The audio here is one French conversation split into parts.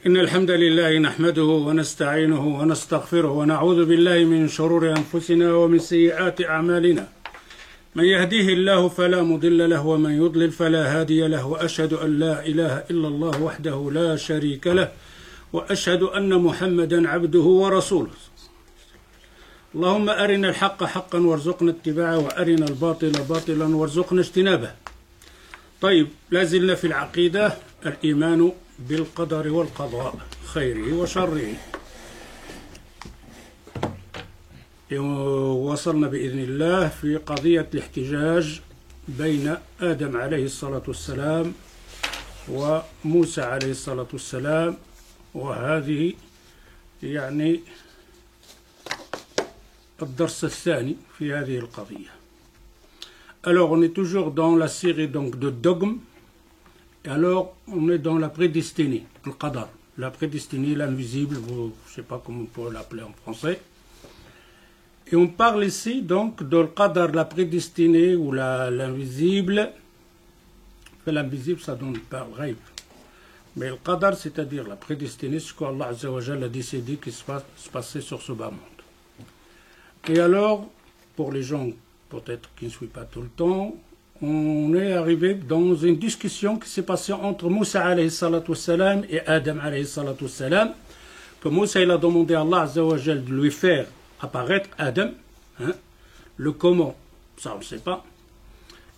إن الحمد لله نحمده ونستعينه ونستغفره ونعوذ بالله من شرور أنفسنا ومن سيئات أعمالنا من يهديه الله فلا مضل له ومن يضلل فلا هادي له وأشهد أن لا إله إلا الله وحده لا شريك له وأشهد أن محمدا عبده ورسوله اللهم أرنا الحق حقا وارزقنا اتباعه وأرنا الباطل باطلا وارزقنا اجتنابه. طيب، لازلنا في العقيدة الإيمان بالقدر والقضاء خيره وشره. وصلنا بإذن الله في قضية الاحتجاج بين آدم عليه الصلاة والسلام وموسى عليه الصلاة والسلام، وهذه يعني الدرس الثاني في هذه القضية. Alors on est toujours dans la série donc de dogmes. Et alors, on est dans la prédestinée, le qadar, la prédestinée, l'invisible, je ne sais pas comment on peut l'appeler en français. Et on parle ici donc de le qadar, la prédestinée ou l'invisible. L'invisible, ça donne pas le rêve. Mais le qadar, c'est-à-dire la prédestinée, c'est ce qu'Allah Azza wa Jalla a décidé qu'il se passait sur ce bas monde. Et alors, pour les gens peut-être qui ne suivent pas tout le temps, on est arrivé dans une discussion qui s'est passée entre Moussa alayhi salatu wassalam et Adam alayhi salatu wassalam, que Moussa il a demandé à Allah Azza wa Jal de lui faire apparaître Adam, le comment, ça on ne sait pas.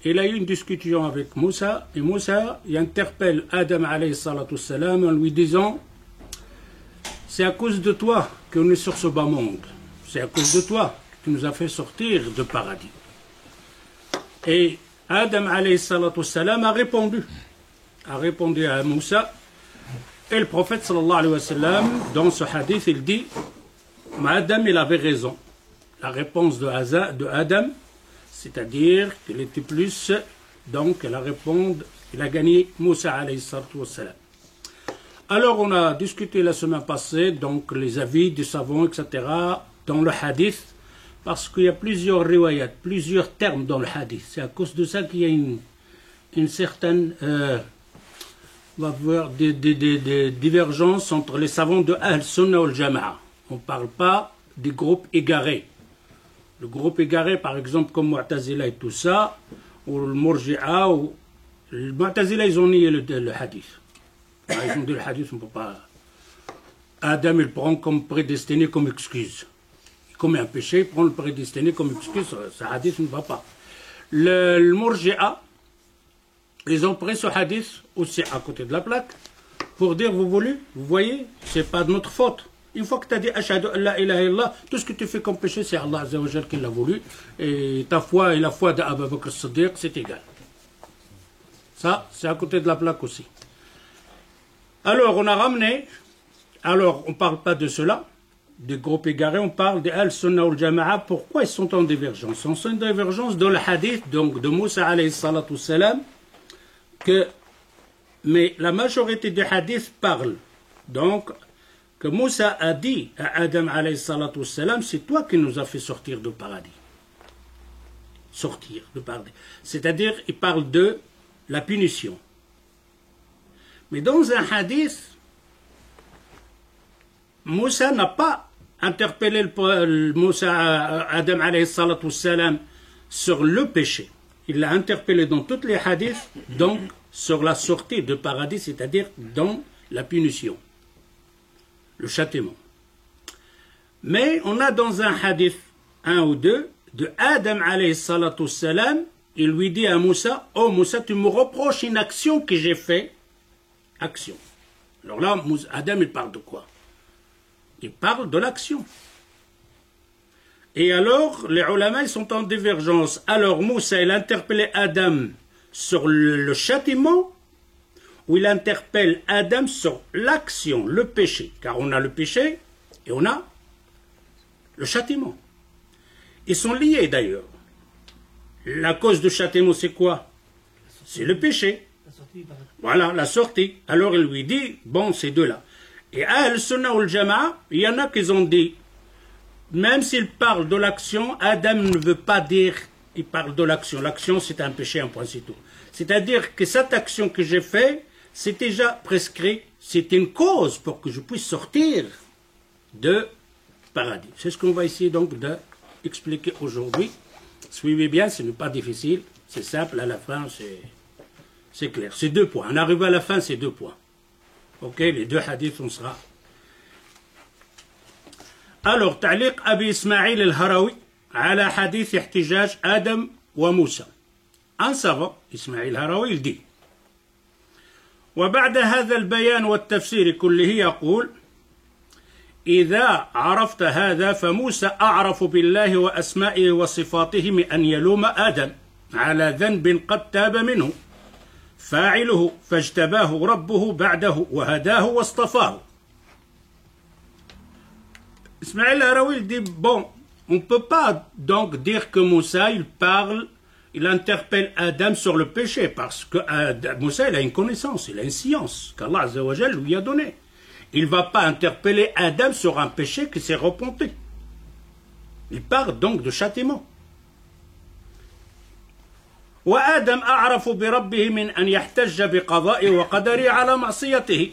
Il a eu une discussion avec Moussa, et Moussa il interpelle Adam alayhi salatu wassalam en lui disant: c'est à cause de toi qu'on est sur ce bas monde, c'est à cause de toi qui nous a fait sortir du paradis. Et Adam alayhi salatu wassalam a répondu à Moussa, et le prophète sallallahu alayhi wa sallam dans ce hadith il dit: Adam il avait raison. La réponse de Adam, c'est-à-dire qu'il était plus, donc il a gagné Moussa alayhi salatu wassalam. Alors on a discuté la semaine passée donc les avis des savants etc. dans le hadith, parce qu'il y a plusieurs riwayat, plusieurs termes dans le hadith. C'est à cause de ça qu'il y a une certaine on va voir des divergences entre les savants de Ahl-Sunnah ou al-Jama'a. On ne parle pas des groupes égarés. Le groupe égaré, par exemple, comme Mu'tazila et tout ça, ou le Murji'a, ou le Mu'tazila, ils ont nié le hadith. Ils ont dit le hadith, on ne peut pas. Adam, il prend comme prédestiné, comme excuse. Comme un péché, il prend le prédestiné comme excuse, ce hadith ne va pas. Le Murji'a, ils ont pris ce hadith aussi à côté de la plaque pour dire: vous voyez, c'est pas de notre faute. Une fois que tu as dit Ashhadu an la ilaha illallah, tout ce que tu fais comme péché, c'est Allah Azza wa Jal qui l'a voulu, et ta foi et la foi d'Abu Bakr as-Siddiq, c'est égal. Ça, c'est à côté de la plaque aussi. Alors, on a ramené, alors on ne parle pas de cela, des groupes égarés, on parle des Al-Sunnah ou Jama'a. Pourquoi ils sont en divergence? Ils sont en divergence dans le hadith donc, de Moussa alayhi salatu salam, mais la majorité des hadiths parlent donc que Moussa a dit à Adam alayhi salatu salam: c'est toi qui nous as fait sortir du paradis. Sortir du paradis. C'est-à-dire, il parle de la punition. Mais dans un hadith, Moussa n'a pas interpellé Adam alayhi salatu salam sur le péché. Il l'a interpellé dans tous les hadiths, donc sur la sortie du paradis, c'est-à-dire dans la punition, le châtiment. Mais on a dans un hadith, un ou deux, de Adam alayhi salatu salam, il lui dit à Moussa: oh Moussa, tu me reproches une action que j'ai faite. Action. Alors là, Adam, il parle de quoi? Il parle de l'action. Et alors, les ulama, ils sont en divergence. Alors, Moussa, il interpellait Adam sur le châtiment, ou il interpelle Adam sur l'action, le péché. Car on a le péché et on a le châtiment. Ils sont liés d'ailleurs. La cause du châtiment, c'est quoi? C'est le péché. Voilà, la sortie. Alors, il lui dit, bon, ces deux-là. Et à Al-Sunnah ou al-Jama'a, il y en a qui ont dit, même s'il parle de l'action, Adam ne veut pas dire il parle de l'action. L'action, c'est un péché, un point, c'est tout. C'est-à-dire que cette action que j'ai faite, c'est déjà prescrit, c'est une cause pour que je puisse sortir de paradis. C'est ce qu'on va essayer donc d'expliquer aujourd'hui. Suivez bien, ce n'est pas difficile, c'est simple, à la fin c'est clair. C'est 2 points. On arrive à la fin, c'est 2 points. Ok, les 2 hadiths, on sera. Alors, تعليق أبي إسماعيل الهروي على حديث احتجاج آدم وموسى. Un savant, Ismaïl Harawi, il dit: وبعد هذا البيان والتفسير كله يقول: إذا عرفت هذا فموسى أعرف بالله وأسمائه وصفاته من أن يلوم آدم على ذنب قد تاب منه فاعله فاجتباه ربه بعده وهداه واصطفاه. Ismaïl Harawi dit: bon, on ne peut pas donc dire que Moussa il interpelle Adam sur le péché, parce que Moussa il a une connaissance, il a une science qu'Allah Azza wa Jal lui a donnée. Il ne va pas interpeller Adam sur un péché qui s'est repenti. Il parle donc de châtiment. وآدم أعرف بربه من أن يحتج بقضائه وقدره على معصيته.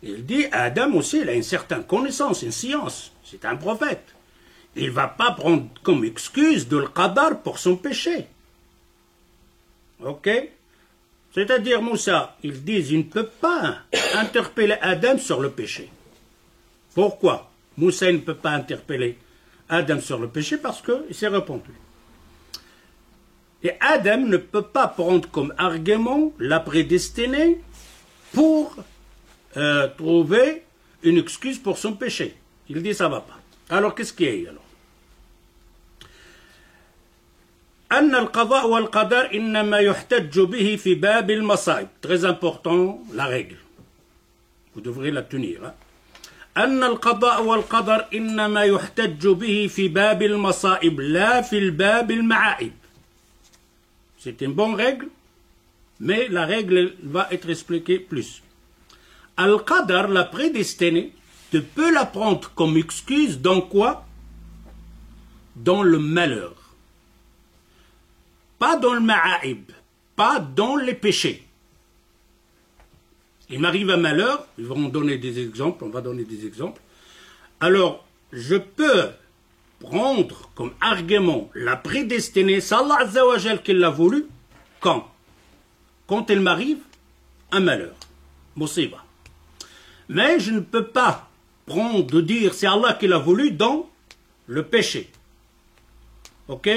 Il dit, Adam aussi, il a une certaine connaissance, une science. C'est un prophète. Il ne va pas prendre comme excuse de le qadar pour son péché. Ok? C'est-à-dire, Moussa, ils disent, il ne peut pas interpeller Adam sur le péché. Pourquoi? Moussa ne peut pas interpeller Adam sur le péché parce qu'il s'est repenti. Et Adam ne peut pas prendre comme argument la prédestinée pour trouver une excuse pour son péché. Il dit ça ne va pas. Alors qu'est-ce qu'il y a alors? أن القضاء والقدر إنما يحتج به في باب المصائب. Très important, la règle. Vous devrez la tenir. أن القضاء والقدر إنما يحتج به في باب المصائب لا في الباب المعائب. C'est une bonne règle, mais la règle va être expliquée plus. Al-Qadar, la prédestinée, tu peux la prendre comme excuse dans quoi? Dans le malheur. Pas dans le ma'aib, pas dans les péchés. Il m'arrive un malheur, ils vont donner des exemples, on va donner des exemples. Alors, je peux prendre comme argument la prédestinée, c'est Allah Azza wa Jal qui l'a voulu, quand il m'arrive un malheur, musiba. Mais je ne peux pas prendre de dire c'est Allah qui l'a voulu dans le péché. Ok?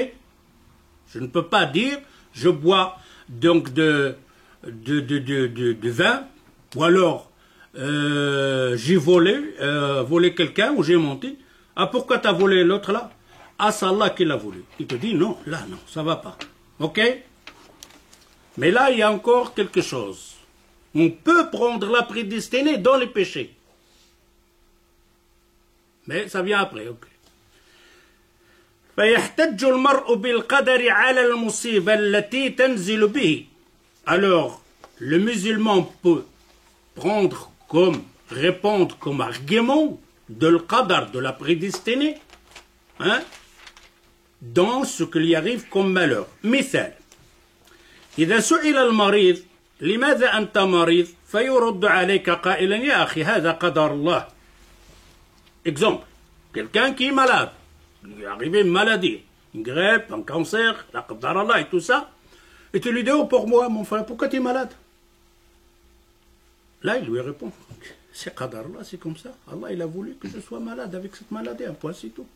Je ne peux pas dire je bois donc de vin, ou alors j'ai volé quelqu'un ou j'ai menti. Ah, pourquoi tu as volé l'autre là? Ah, c'est Allah qui l'a voulu. Il te dit non, là non, ça va pas. Ok? Mais là, il y a encore quelque chose. On peut prendre la prédestinée dans les péchés. Mais ça vient après, ok. فيحتج المرء بالقدر على المصيبة التي تنزل به. Alors, le musulman peut répondre comme argument de le qadar, de la prédestinée, hein, dans ce qui lui arrive comme malheur. مثال: إذا سئل المريض لماذا أنت مريض فيرد عليك قائلا يا أخي هذا قدر الله. Exemple, quelqu'un qui est malade, il lui est arrivé une maladie, une grippe, un cancer, la qadar Allah et tout ça, et tu lui dis: oh, pour moi, mon frère, pourquoi tu es malade? Là, il lui répond: c'est qadar Allah, c'est comme ça. Allah, il a voulu que je sois malade avec cette maladie, un point, c'est tout.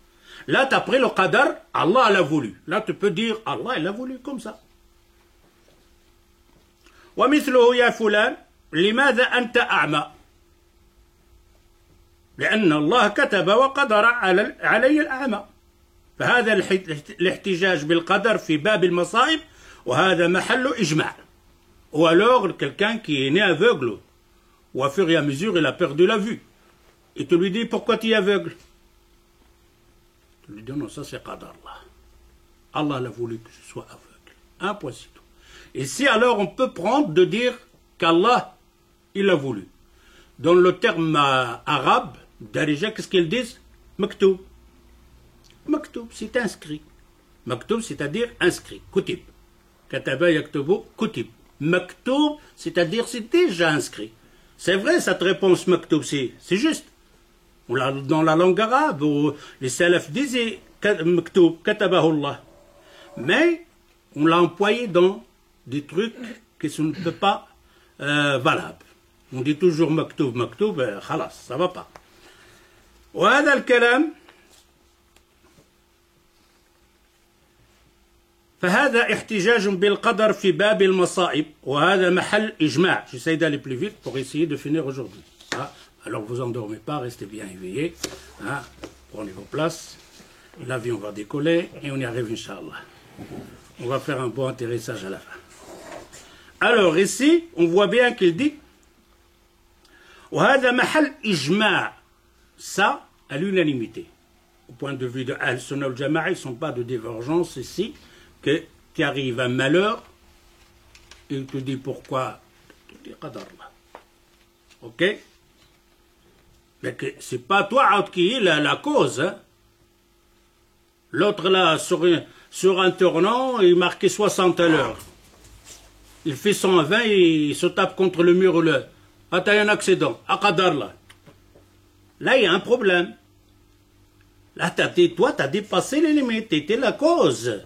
Là, tu as pris le qadar, Allah l'a voulu. Là, tu peux dire: Allah, il a voulu comme ça. ومثله يا فلان لماذا أنت أعمى؟ لأن الله كتب وقدر علي الأعمى. فهذا الاحتجاج بالقدر في باب المصائب وهذا محل إجماع. Ou alors quelqu'un qui est né aveugle, ou à fur et à mesure il a perdu la vue, et tu lui dis: pourquoi tu es aveugle? Tu lui dis: non, ça c'est qadar Allah. Allah l'a voulu que je sois aveugle. Un point, c'est tout. Et si alors on peut prendre de dire qu'Allah il a voulu. Dans le terme arabe, Darija, qu'est-ce qu'ils disent? Maktoub. Maktoub, c'est inscrit. Maktoub, c'est-à-dire inscrit. Kutib. Kataba yaktubu kutib. Maktoub, c'est-à-dire c'est déjà inscrit. C'est vrai, cette réponse maktoub, c'est juste. Dans la langue arabe, où les salafs disaient maktoub, katabahu Allah. Mais on l'a employé dans des trucs qui ne sont pas valables. On dit toujours maktoub, maktoub, khalas, ça va pas. وهذا الكلام فهذا احتجاج بالقدر في باب المصائب وهذا محل إجماع. J'essaie d'aller plus vite pour essayer de finir aujourd'hui. Alors vous endormez pas, restez bien éveillés. Prenez vos places. L'avion va décoller et on y arrive, Inch'Allah. On va faire un bon atterrissage à la fin. Alors ici, on voit bien qu'il dit وهذا محل إجماع. Ça, à l'unanimité. Au point de vue de Al-Sunnah al-Jama'a, ils ne sont pas de divergence ici, que tu arrives un malheur, et il te dit pourquoi, tu dis qadar là. Ok? Mais c'est pas toi qui est la cause. Hein? L'autre là, sur un tournant, il marquait 60 à l'heure. Il fait 120 et il se tape contre le mur. Ah, t'as un accident. À qadar là. Là, il y a un problème. Là, toi, tu as dépassé les limites. Tu étais la cause.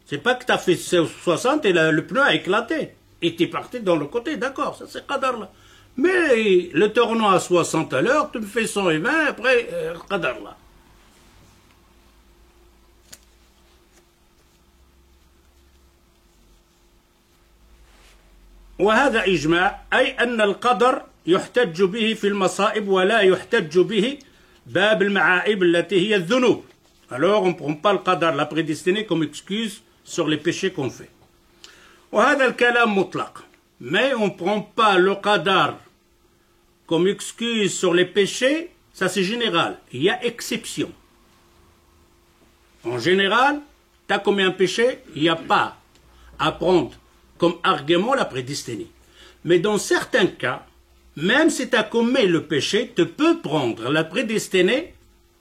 C'est pas que tu as fait 60 et le pneu a éclaté. Et tu es parti dans le côté, d'accord, ça c'est qadar là. Mais le tournant à 60 à l'heure, tu me fais 120, après, qadar là. وهذا إجماع أي أن القدر يحتج به في المصائب ولا يحتج به باب المعائب التي هي الذنوب. Alors on ne prend pas le qadar, la prédestinée, comme excuse sur les péchés qu'on fait. وهذا الكلام مطلق. Mais on ne prend pas le qadar comme excuse sur les péchés, ça c'est général. Il y a exception. En général, tu as commis un péché, il n'y a pas à prendre comme argument la prédestinée. Mais dans certains cas, même si tu as commis le péché, tu peux prendre la prédestinée,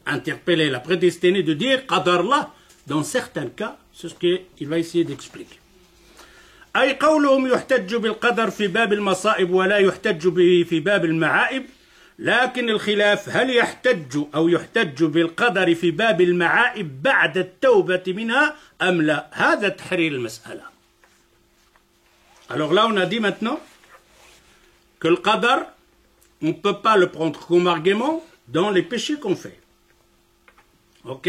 interpeller la prédestinée de dire qadar là. Dans certains cas, c'est ce qu'il va essayer d'expliquer. أي قولهم يحتج بالقدر في باب المصائب ولا يحتج به في باب المعائب لكن الخلاف هل يحتج أو يحتج بالقدر في باب المعائب بعد التوبة منها أم لا. هذا تحرير المسألة. Alors là on a dit maintenant que le qadar on ne peut pas le prendre comme argument dans les péchés qu'on fait. Ok?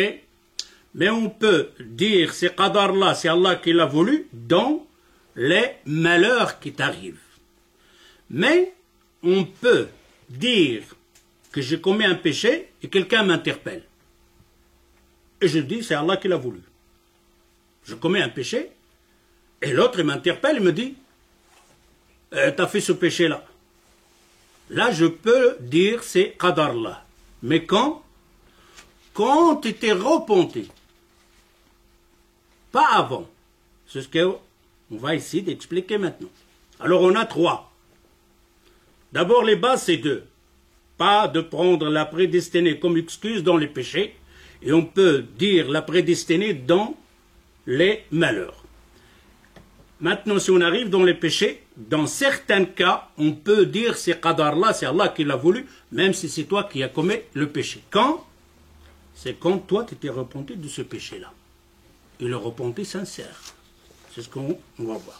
Mais on peut dire c'est qadar là, c'est Allah qui l'a voulu dans les malheurs qui t'arrivent. Mais on peut dire que j'ai commis un péché et quelqu'un m'interpelle. Et je dis c'est Allah qui l'a voulu. Je commets un péché et l'autre m'interpelle et me dit t'as fait ce péché là. Là je peux dire c'est qadar là. Mais quand tu t'es repenti. Pas avant. C'est ce qu'on va essayer d'expliquer maintenant. Alors on a 3. D'abord les bases c'est 2. Pas de prendre la prédestinée comme excuse dans les péchés. Et on peut dire la prédestinée dans les malheurs. Maintenant si on arrive dans les péchés, dans certains cas, on peut dire c'est qadar là, c'est Allah qui l'a voulu, même si c'est toi qui as commis le péché. Quand? C'est quand toi tu t'es repenti de ce péché-là. Et le repenti sincère. C'est ce qu'on va voir.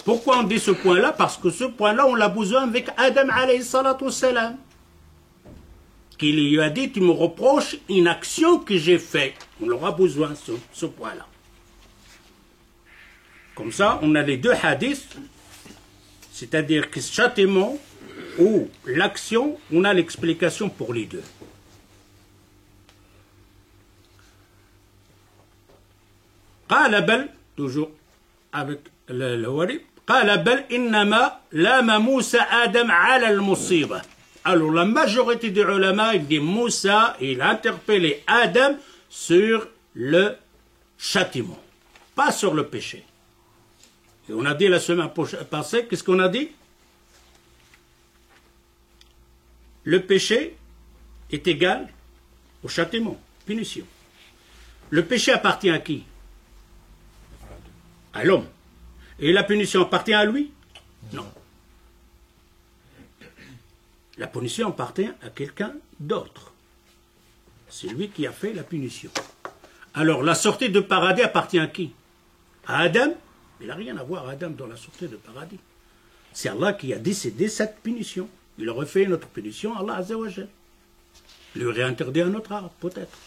Pourquoi on dit ce point-là? Parce que ce point-là, on l'a besoin avec Adam alayhi salatu wassalam. Qui lui a dit, tu me reproches une action que j'ai faite. On aura besoin de ce point-là. Comme ça, on a les 2 hadiths. C'est-à-dire que ce châtiment ou l'action, on a l'explication pour les 2. قال بل toujours avec le wari قال بل إنما لام موسى آدم على المصيبة. Alors la majorité des ulama il dit Moussa il a interpellé Adam sur le châtiment, pas sur le péché. Et on a dit la semaine passée, qu'est-ce qu'on a dit? Le péché est égal au châtiment, punition. Le péché appartient à qui? À l'homme. Et la punition appartient à lui? Non. La punition appartient à quelqu'un d'autre. C'est lui qui a fait la punition. Alors, la sortie de paradis appartient à qui? À Adam? Il n'a rien à voir, Adam, dans la sortie de paradis. C'est Allah qui a décidé cette punition. Il aurait fait notre punition, Allah Azza wa Jal. Il lui aurait interdit un autre arbre, peut-être.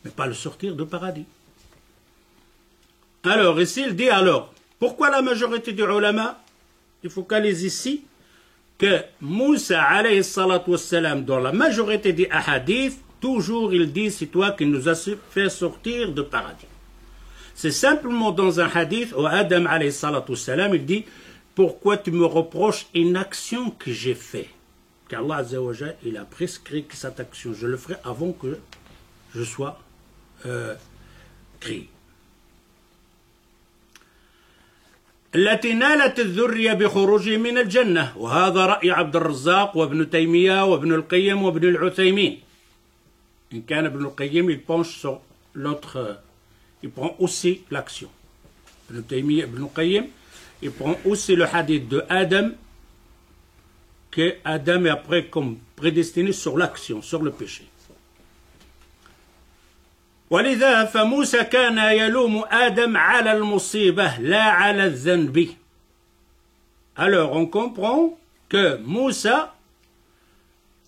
Mais pas le sortir de paradis. Alors, ici, il dit alors, pourquoi la majorité des ulama, il focalise ici, que Moussa, alayhi salatu wassalam, dans la majorité des hadiths, toujours il dit, c'est toi qui nous as fait sortir de paradis. C'est simplement dans un hadith où Adam, alayhi salatu wassalam, il dit, pourquoi tu me reproches une action que j'ai faite? Car Allah Azza wa Jal, il a prescrit que cette action, je le ferai avant que je sois créé. التي نالت الذرية بخروجه من الجنة وهذا رأي عبد الرزاق وابن تيمية وابن القيم وابن العثيمين. إن كان ابن القيم il penche sur l'autre, il prend aussi l'action. Ibn Taymiyyah, Ibn Qayyim, il prend aussi le hadith de Adam, que Adam est après comme prédestiné sur l'action, sur le péché. ولذا فموسى كان يلوم آدم على المصيبة لا على الذنب. Alors on comprend que Moussa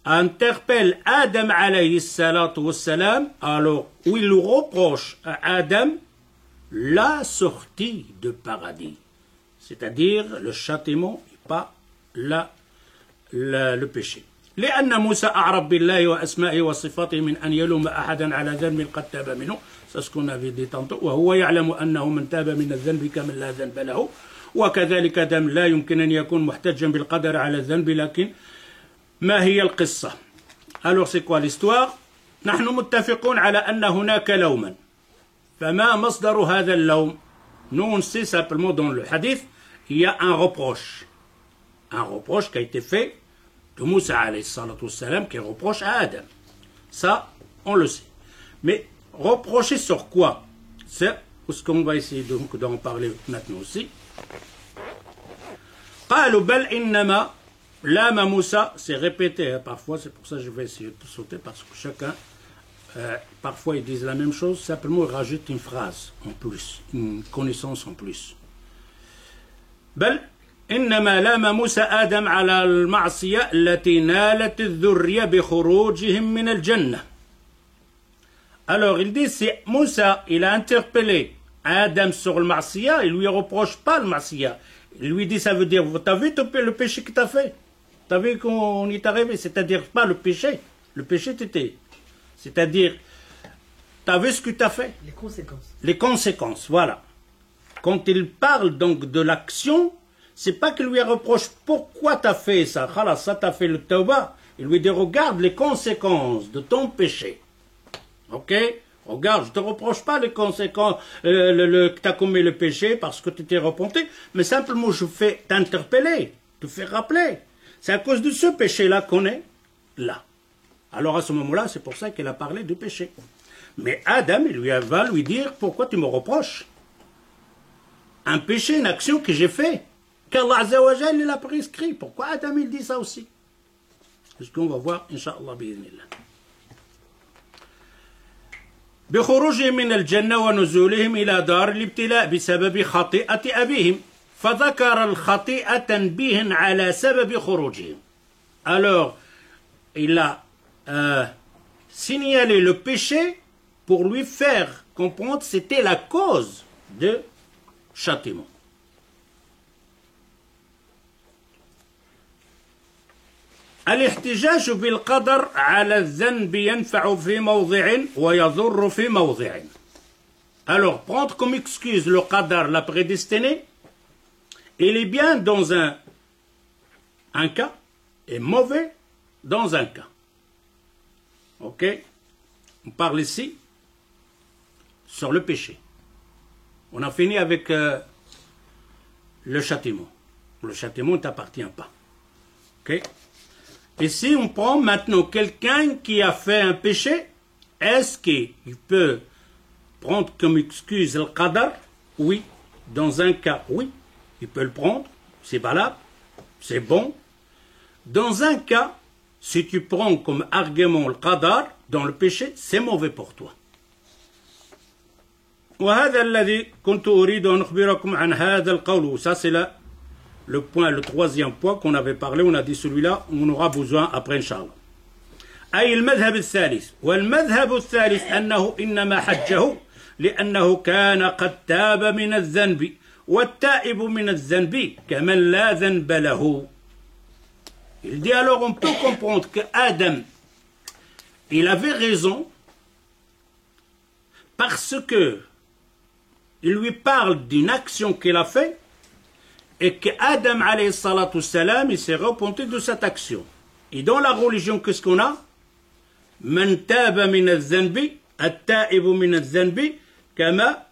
interpelle Adam alayhi salatu wassalam, alors où il reproche à Adam la sortie de paradis, c'est-à-dire le châtiment et pas le péché. لأن موسى أعرف بالله وأسمائه وصفاته من أن يلوم أحدا على ذنب قد تاب منه. C'est ce qu'on avait dit tantôt. وهو يعلم أنه من تاب من الذنب كمن لا ذنب له. وكذلك دم لا يمكن أن يكون محتجا بالقدر على الذنب لكن ما هي القصة؟ Alors c'est quoi l'histoire؟ نحن متفقون على أن هناك لوما. فما مصدر هذا اللوم؟ Nous on sait simplement dans le hadith il y a un reproche. Un reproche qui a été fait de Moussa alayhi salatu wassalam qui reproche à Adam. Ça, on le sait. Mais reprocher sur quoi? C'est ce qu'on va essayer d'en parler maintenant aussi. قالوا بل إنما لام موسى, c'est répété parfois, c'est pour ça que je vais essayer de sauter parce que chacun, parfois ils disent la même chose, simplement ils rajoutent une phrase en plus, une connaissance en plus. بل إنما لام موسى آدم على المعصية التي نالت الذرية بخروجهم من الجنة. Alors il dit, c'est Moussa, il a interpellé Adam sur le marsiya, il lui reproche pas le marsiya. Il lui dit, ça veut dire, t'as vu le péché que t'as fait? T'as vu qu'on y est arrivé? C'est-à-dire pas le péché t'était. C'est-à-dire, t'as vu ce que t'as fait? Les conséquences. Les conséquences, voilà. Quand il parle donc de l'action, c'est pas qu'il lui reproche pourquoi tu as fait ça, ça t'a fait le tawbah. Il lui dit regarde les conséquences de ton péché. Ok? Regarde, je te reproche pas les conséquences que tu as commis le péché parce que tu t'es repenti, mais simplement je fais t'interpeller, te faire rappeler. C'est à cause de ce péché-là qu'on est là. Alors à ce moment-là, c'est pour ça qu'il a parlé du péché. Mais Adam, il va lui dire pourquoi tu me reproches un péché, une action que j'ai fait. qu'Allah Azza wa Jal il a prescrit. Pourquoi Adam il dit ça aussi? C'est ce qu'on va voir, Inch'Allah, bi'idhnillah. بخروجهم من الجنة ونزولهم إلى دار الابتلاء بسبب خطيئة أبيهم فذكر الخطيئة تنبيه على سبب خروجهم. Alors, il a signalé le péché pour lui faire comprendre que c'était la cause de châtiment. الاحتجاج بالقدر على الذنب ينفع في موضع ويضر في موضع. Alors, prendre comme excuse le qadar, la prédestinée, il est bien dans un cas et mauvais dans un cas. Ok? On parle ici sur le péché. On a fini avec le châtiment. Le châtiment ne t'appartient pas. Ok? Ici, on prend maintenant quelqu'un qui a fait un péché. Est-ce qu'il peut prendre comme excuse le qadar? Oui. Dans un cas, oui. Il peut le prendre. C'est valable. C'est bon. Dans un cas, si tu prends comme argument le qadar dans le péché, c'est mauvais pour toi. وهذا الذي كنت أريد أن أخبركم عن هذا القول. Ça c'est là le troisième point qu'on avait parlé. On a dit celui-là, on aura besoin après Inch'Allah. أي المذهب الثالث. والمذهب الثالث أنه إنما حجه لأنه كان قد تاب من الذنب والتائب من الذنب كمن لا ذنب له. Il dit alors on peut comprendre que Adam, il avait raison parce que il lui parle d'une action qu'il a faite et que Adam alayhi salatu salam, il s'est repenti de cette action. Et dans la religion, qu'est-ce qu'on a? Man taba min al-dhanbi, at-ta'ibu min al-dhanbi, kama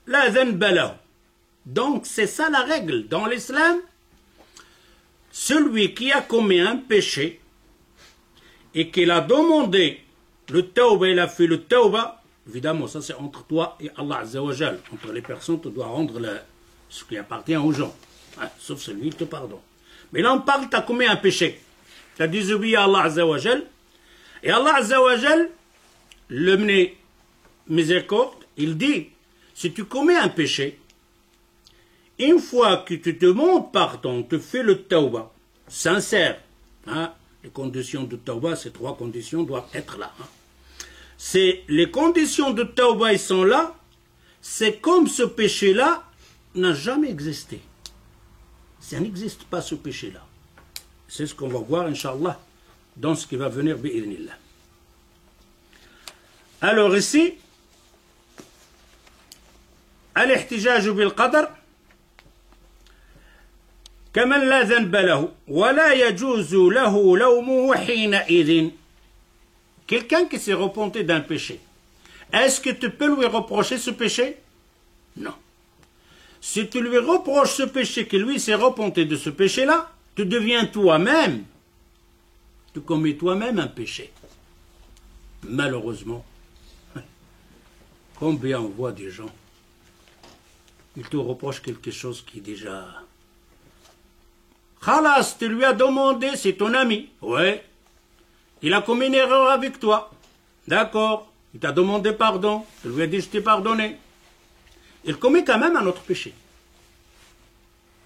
la dhanba lahu. Donc c'est ça la règle. Dans l'islam, celui qui a commis un péché et qu'il a demandé le tawba, il a fait le tawba, évidemment, ça c'est entre toi et Allah Azza wa Jal. Entre les personnes, tu dois rendre ce qui appartient aux gens. Hein, sauf celui qui te pardonne. Mais là on parle, tu as commis un péché. Tu as désobéi à Allah Azza wa Jal. Et Allah Azza wa Jal, le miséricorde, il dit, si tu commets un péché, une fois que tu te demandes pardon, tu fais le tawba, sincère. Hein, les conditions de tawba, ces trois conditions doivent être là. Hein. C'est les conditions de tawba, ils sont là. C'est comme ce péché-là n'a jamais existé. Ça n'existe pas ce péché-là. C'est ce qu'on va voir, Inch'Allah, dans ce qui va venir, bi'idhnillah. Alors ici, al-ihtijaj bil-qadar, كمن لا ذنب له ولا يجوز له لومه حينئذ. Quelqu'un qui s'est repenti d'un péché, est-ce que tu peux lui reprocher ce péché? Non. Si tu lui reproches ce péché, que lui s'est repenti de ce péché-là, tu deviens toi-même, tu commets toi-même un péché. Malheureusement, combien on voit des gens, ils te reprochent quelque chose qui est déjà... Khalas, tu lui as demandé, c'est ton ami. Ouais. Il a commis une erreur avec toi. D'accord. Il t'a demandé pardon. Tu lui as dit, je t'ai pardonné. Il commet quand même un autre péché.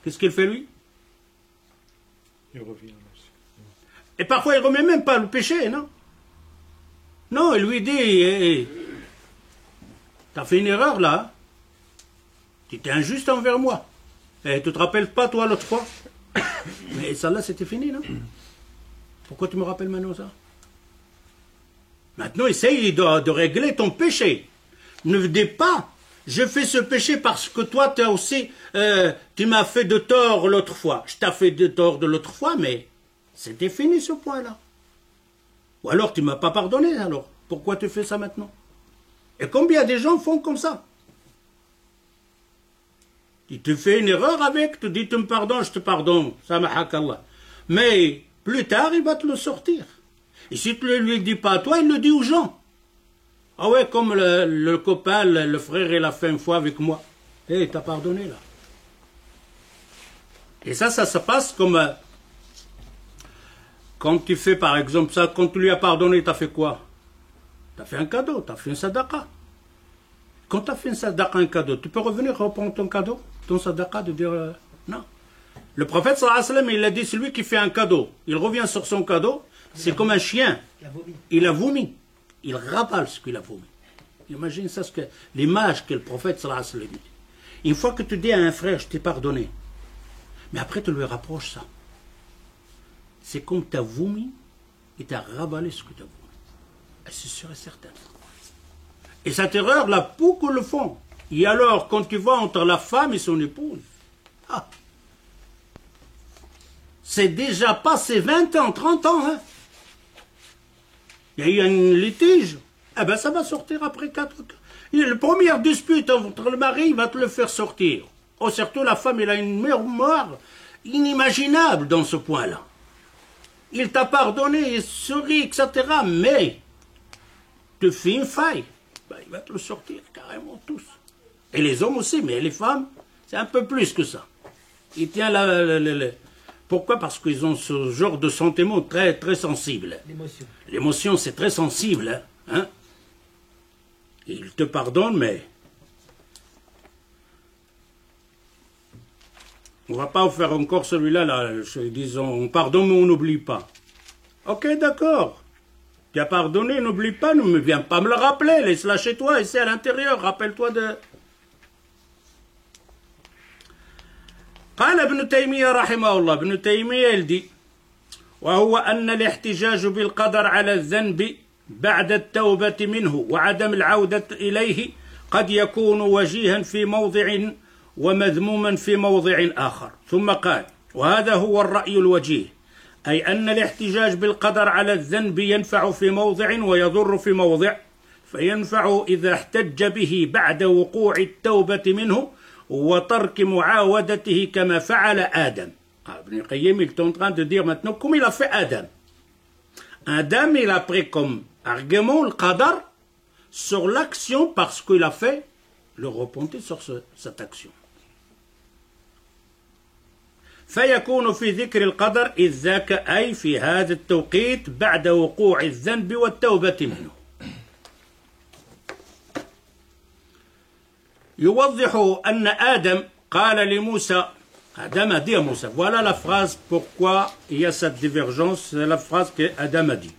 Qu'est-ce qu'il fait lui? Il revient. Et parfois il ne remet même pas le péché, non? Non, il lui dit, hey, t'as fait une erreur là. Tu étais injuste envers moi. Et tu te rappelles pas toi l'autre fois? Mais ça là c'était fini, non? Pourquoi tu me rappelles maintenant ça? Maintenant essaye de régler ton péché. Ne dis pas, je fais ce péché parce que toi tu as aussi, tu m'as fait de tort l'autre fois. Je t'ai fait de tort de l'autre fois, mais c'était fini ce point-là. Ou alors tu ne m'as pas pardonné, alors pourquoi tu fais ça maintenant? Et combien de gens font comme ça? Tu te fais une erreur avec, tu dis tu me pardonnes, je te pardonne, samahakallah. Mais plus tard, il va te le sortir. Et si tu ne lui dis pas à toi, il le dit aux gens. Ah ouais, comme le copain, le frère, il a fait une fois avec moi. Eh, il t'a pardonné là. Et ça se passe comme... quand tu fais par exemple ça, quand tu lui as pardonné, tu as fait quoi? Tu as fait un cadeau, tu as fait un sadaqa. Quand tu as fait un sadaqa, un cadeau, tu peux revenir reprendre ton cadeau, ton sadaqa, de dire non. Le prophète sallallahu alayhi wa sallam, il a dit, celui qui fait un cadeau, il revient sur son cadeau, c'est comme un chien. Il a vomi. Il ravale ce qu'il a vomi. Imagine ça, l'image que le prophète sallallahu alayhi wa sallam dit. Une fois que tu dis à un frère, je t'ai pardonné, mais après tu lui rapproches ça. C'est comme tu as vomi et tu as ravalé ce que tu as vomi. C'est sûr et certain. Et cette erreur-là, beaucoup le font. Et alors, quand tu vois entre la femme et son épouse, c'est déjà passé 20 ans, 30 ans. Hein. Il y a eu un litige, eh ben ça va sortir après 4 ans. La première dispute entre le mari, il va te le faire sortir. Oh, surtout la femme, elle a une mémoire inimaginable dans ce point-là. Il t'a pardonné, il sourit, etc. Mais, te fait une faille. Ben, il va te le sortir carrément tous. Et les hommes aussi, mais les femmes, c'est un peu plus que ça. Il tient Pourquoi? Parce qu'ils ont ce genre de sentiment très, très sensible. L'émotion. L'émotion, c'est très sensible. Hein? Il te pardonne, mais on ne va pas faire encore celui-là, là, disons, on pardonne, mais on n'oublie pas. Ok, d'accord. Tu as pardonné, n'oublie pas, ne viens pas me le rappeler, laisse-la chez toi, et c'est à l'intérieur, rappelle-toi de... قال ابن تيمية رحمه الله ابن تيمية يلدي وهو أن الاحتجاج بالقدر على الذنب بعد التوبة منه وعدم العودة إليه قد يكون وجيها في موضع ومذموما في موضع آخر ثم قال وهذا هو الرأي الوجيه أي أن الاحتجاج بالقدر على الذنب ينفع في موضع ويضر في موضع فينفع إذا احتج به بعد وقوع التوبة منه وترك معاودته كما فعل آدم. Ibn Qayyim est en train de dire maintenant comme il a fait Adam. Adam, il a pris comme argument le qadar sur l'action parce qu'il a fait le repentir sur cette action. فيكون في ذكر القدر إذ ذاك أي في هذا التوقيت بعد وقوع الذنب والتوبة منه. يوضح أن آدم قال لموسى Adam a dit à Moussa, voilà la phrase pourquoi il y a cette divergence, c'est la phrase que Adam a dit.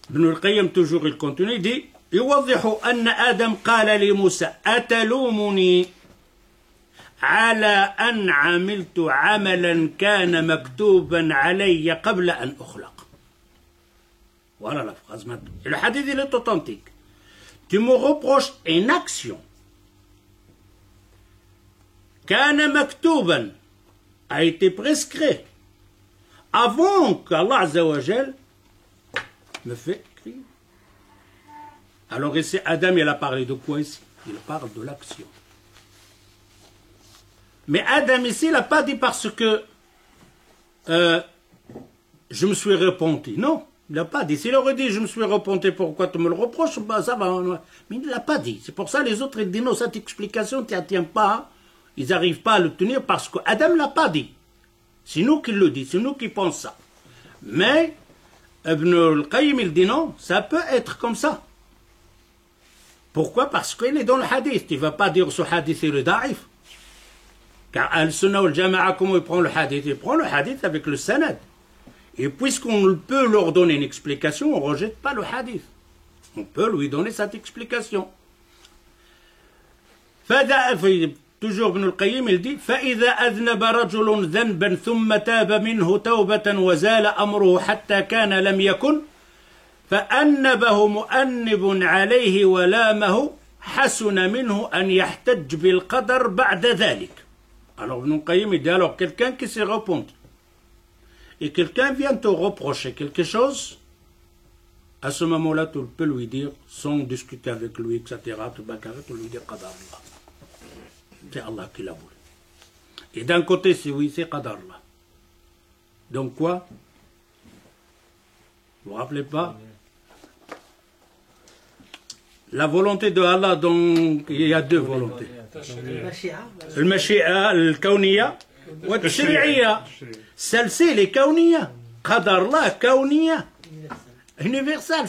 Ibn al-Qayyim toujours il continue, il dit يوضح أن آدم قال لموسى أتلومني على أن عملت عملا كان مكتوبا علي قبل أن أخلق. Voilà la phrase maintenant. Et le hadith il est authentique. Tu me reproches une action كان مكتوبا a été prescrit avant qu'Allah Azza wa Jal me fait écrire. Alors ici Adam il a parlé de quoi ici? Il parle de l'action. Mais Adam ici il n'a pas dit parce que je me suis repenti. Non, il n'a pas dit. S'il aurait dit je me suis repenti, pourquoi tu me le reproches? Bah, ça va. Mais il ne l'a pas dit. C'est pour ça les autres ils disent non, cette explication tu ne tiens pas. Ils n'arrivent pas à le tenir parce qu'Adam ne l'a pas dit. C'est nous qui le disons, c'est nous qui pensons ça. Mais Ibn al-Qayyim il dit non, ça peut être comme ça. Pourquoi? Parce qu'il est dans le hadith. Tu ne vas pas dire ce hadith est le da'if. Car Al-Sunnah ou Al-Jama'a, comment il prend le hadith? Il prend le hadith avec le sanad. Et puisqu'on peut leur donner une explication, on ne rejette pas le hadith. On peut lui donner cette explication. Toujours Ibn al-Qayyim il dit فإذا أذنب رجل ذنبا ثم تاب منه توبة وزال أمره حتى كان لم يكن فأنبه مؤنب عليه ولامه حسن منه أن يحتج بالقدر بعد ذلك. Alors Ibn al-Qayyim il dit alors quelqu'un qui se repent et quelqu'un vient te reprocher quelque chose, à ce moment-là tu peux lui dire sans discuter avec lui etc. Tu peux lui dire qadar Allah. C'est Allah qui l'a voulu. Et d'un côté, c'est oui, c'est Qadar là. Donc quoi? Vous vous rappelez pas? La volonté de Allah, donc, il y a deux volontés. Le Mashi'a, le Kauniya, ou le Shari'iyya. Celle-ci, les Kauniya. Qadar là, Kauniya. Universal.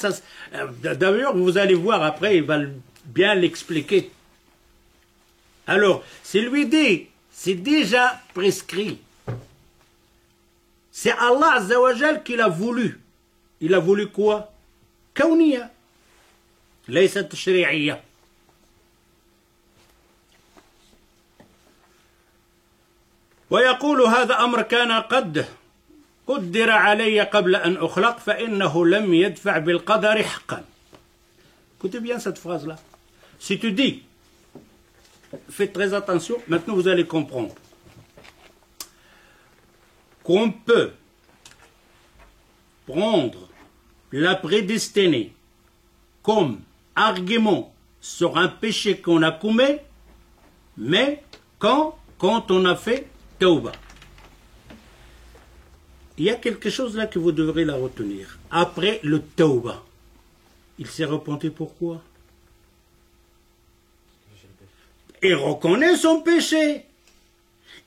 D'ailleurs, vous allez voir après, il va bien l'expliquer. Alors, c'est lui dit, c'est déjà prescrit. C'est Allah Azza wa Jal qui l'a voulu. Il a voulu quoi? Kauniya. Laysat shari'iyya. ويقول هذا أمر كان قد قدر علي قبل أن أخلق فإنه لم يدفع بالقدر حقا. Écoutez bien cette phrase-là. Si tu dis faites très attention, maintenant vous allez comprendre qu'on peut prendre la prédestinée comme argument sur un péché qu'on a commis, mais quand on a fait tauba. Il y a quelque chose là que vous devrez la retenir. Après le tauba, il s'est repenti pourquoi? Il reconnaît son péché.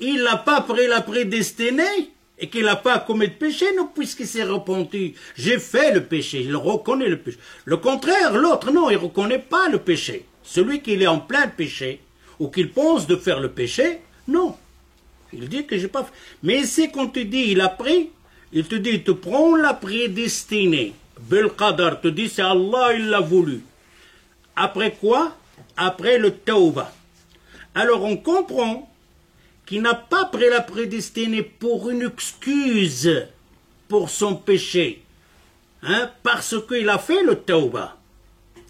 il n'a pas pris la prédestinée et qu'il n'a pas commis de péché, non, puisqu'il s'est repenti. J'ai fait le péché, il reconnaît le péché. Le contraire, l'autre, non, il ne reconnaît pas le péché. Celui qui est en plein péché, ou qu'il pense de faire le péché, non. Il dit que j'ai pas fait. Mais ici, quand tu dis il a pris, il te dit, il te prend la prédestinée. Bil qadar, te dit, c'est Allah, il l'a voulu. Après quoi? Après le tawbah. Alors on comprend qu'il n'a pas pris la prédestinée pour une excuse pour son péché, hein, parce qu'il a fait le tawbah.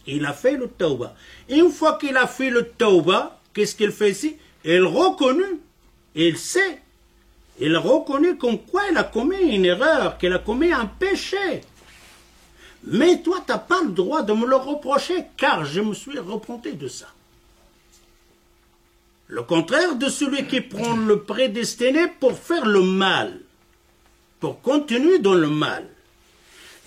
Il a fait le tawbah. Et une fois qu'il a fait le tawbah, qu'est-ce qu'il fait ici? Il reconnaît, il sait, il reconnaît comme quoi il a commis une erreur, qu'il a commis un péché. Mais toi, tu n'as pas le droit de me le reprocher, car je me suis repenti de ça. Le contraire de celui qui prend le prédestiné pour faire le mal, pour continuer dans le mal.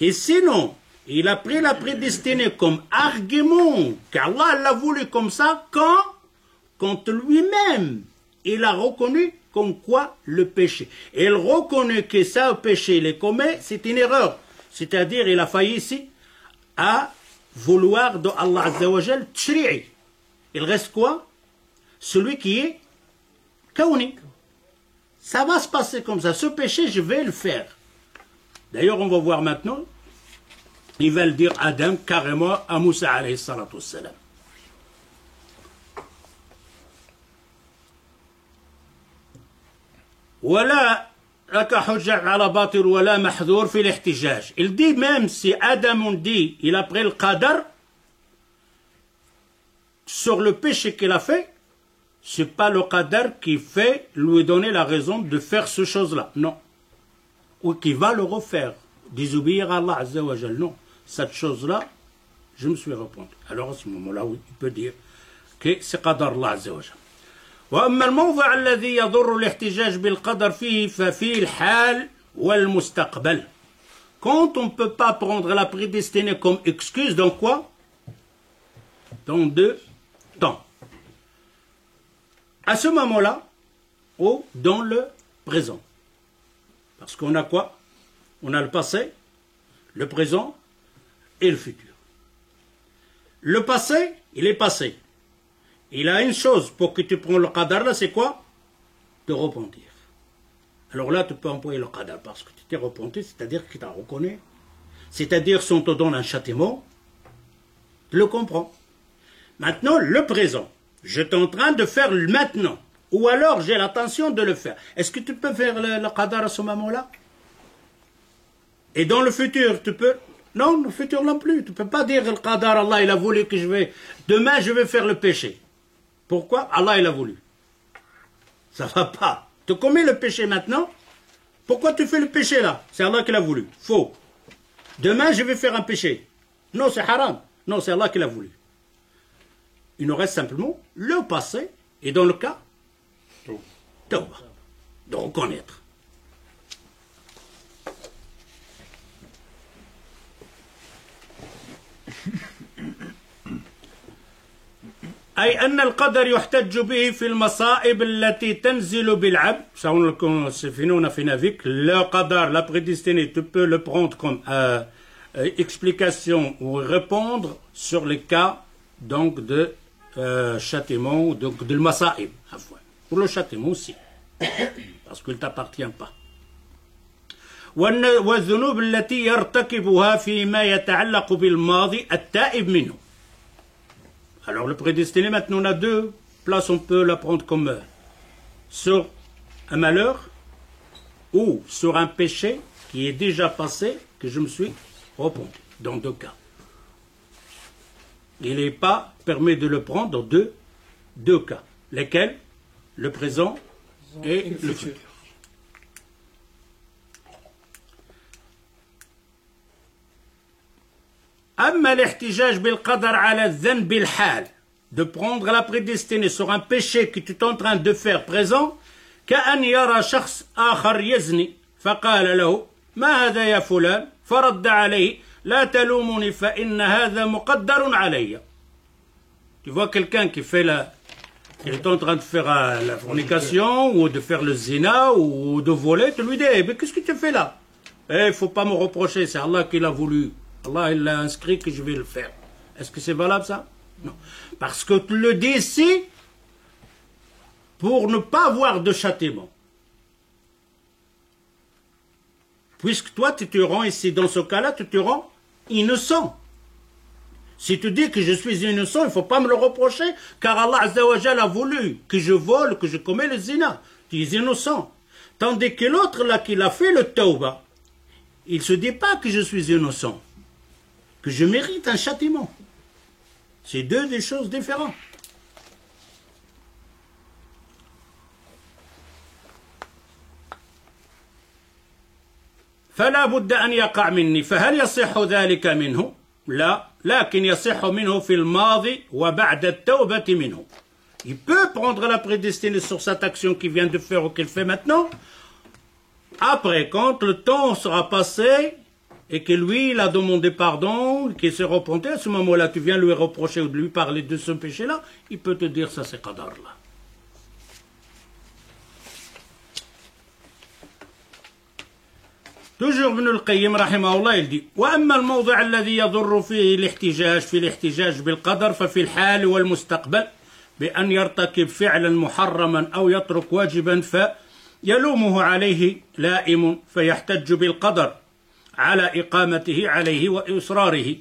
Et sinon, il a pris la prédestinée comme argument, car Allah l'a voulu comme ça, quand lui-même, il a reconnu comme quoi le péché. Et il reconnaît que ça, le péché, il est commis, c'est une erreur. C'est-à-dire, il a failli ici à vouloir de Allah Azza wa Jal tshri'i. Il reste quoi? Celui qui est kaouni. Ça va se passer comme ça. Ce péché, je vais le faire. D'ailleurs, on va voir maintenant, il va le dire Adam carrément à Moussa alayhi salatu wassalam. Voilà. Il dit même si Adam dit il a pris le qadar sur le péché qu'il a fait, c'est pas le qadar qui fait lui donner la raison de faire ce chose-là, non. Ou qui va le refaire, désobéir à Allah Azza wa Jal, non. Cette chose-là, je me suis repenti. Alors à ce moment-là, oui, il peut dire que c'est qadar Allah Azza wa Jal. وأما الموضع الذي يضر الاحتجاج بالقدر فيه ففيه الحال والمستقبل. Quand on ne peut pas prendre la prédestinée comme excuse, dans quoi? Dans deux temps. À ce moment-là, ou dans le présent. Parce qu'on a quoi? On a le passé, le présent et le futur. Le passé, il est passé. Il a une chose pour que tu prends le qadar là, c'est quoi? Te repentir. Alors là, tu peux employer le qadar parce que tu t'es repenti, c'est-à-dire que tu as reconnu. C'est-à-dire si on te donne un châtiment, tu le comprends. Maintenant, le présent. Je suis en train de faire le maintenant. Ou alors j'ai l'intention de le faire. Est-ce que tu peux faire le qadar à ce moment-là? Et dans le futur, tu peux... Non, le futur non plus. Tu ne peux pas dire le qadar, Allah il a voulu que demain je vais faire le péché. Pourquoi? Allah il a voulu. Ça va pas. Tu commets le péché maintenant. Pourquoi tu fais le péché là? C'est Allah qui l'a voulu. Faux. Demain je vais faire un péché. Non, c'est haram. Non, c'est Allah qui l'a voulu. Il nous reste simplement le passé et dans le cas, tawbah. De reconnaître. أي أن القدر يحتج به في المصائب التي تنزل بالعبد. Le qadar, la prédestinée, tu peux le prendre comme explication ou répondre sur les cas donc de châtiment, donc de masa'ib. Pour le châtiment aussi, parce qu'il ne t'appartient pas. والذنوب التي يرتكبها فيما يتعلق بالماضي التائب منه. Alors le prédestiné, maintenant on a deux places, on peut la prendre comme sur un malheur ou sur un péché qui est déjà passé, que je me suis repenti, dans deux cas. Il n'est pas permis de le prendre dans deux cas, lesquels? Le présent et le futur. أما الاحتجاج بالقدر على الذنب الحال, de prendre la prédestinée sur un péché que tu es en train de faire présent, كأن يرى شخص آخر يزني فقال له ما هذا يا فلان فرد عليه لا تلومني فإن هذا مقدر علي. Tu vois quelqu'un qui fait Il est en train de faire la fornication, ou de faire le zina, ou de voler, tu lui dis, mais qu'est-ce que tu fais là? Il ne faut pas me reprocher, c'est Allah qui l'a voulu. Allah, il l'a inscrit que je vais le faire. Est-ce que c'est valable ça? Non. Parce que tu le dis ici pour ne pas avoir de châtiment. Puisque toi, tu te rends ici, dans ce cas-là, tu te rends innocent. Si tu dis que je suis innocent, il ne faut pas me le reprocher, car Allah Azza wa Jal a voulu que je vole, que je commets le zina. Tu es innocent. Tandis que l'autre, là, qui l'a fait le tawbah, il ne se dit pas que je suis innocent, que je mérite un châtiment. C'est deux des choses différentes. فلا بد أن يقع مني فهل يصح ذلك منه؟ لا لكن يصح منه في الماضي وبعد التوبة منه. Il peut prendre la prédestinée sur cette action qu'il vient de faire ou qu'il fait maintenant. Après, quand le temps sera passé et que lui, il a demandé pardon, qu'il s'est repenti, à ce moment-là, tu viens lui reprocher ou de lui parler de ce péché-là, il peut te dire ça c'est qadar là. Toujours Ibn al-Qayyim rahimahullah, il dit وأما الموضع الذي يضر فيه الاحتجاج في الاحتجاج بالقدر ففي الحال والمستقبل بأن يرتكب فعلا محرما أو يترك واجبا فيلومه عليه لائم فيحتج بالقدر على إقامته عليه وإصراره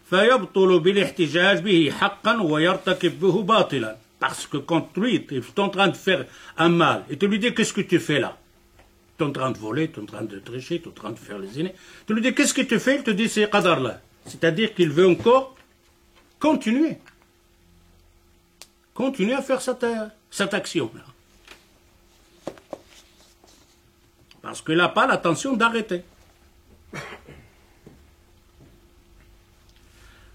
فيبطل بالاحتجاج به حقا ويرتكب به باطلا. Parce que quand lui, tu es en train de faire un mal et tu lui dis qu'est-ce que tu fais là? Tu es en train de voler, tu es en train de tricher, tu es en train de faire les zina. Tu lui dis qu'est-ce que tu fais? Il te dit c'est qadar là. C'est-à-dire qu'il veut encore continuer. Continuer à faire cette action là. Parce qu'il n'a pas l'intention d'arrêter.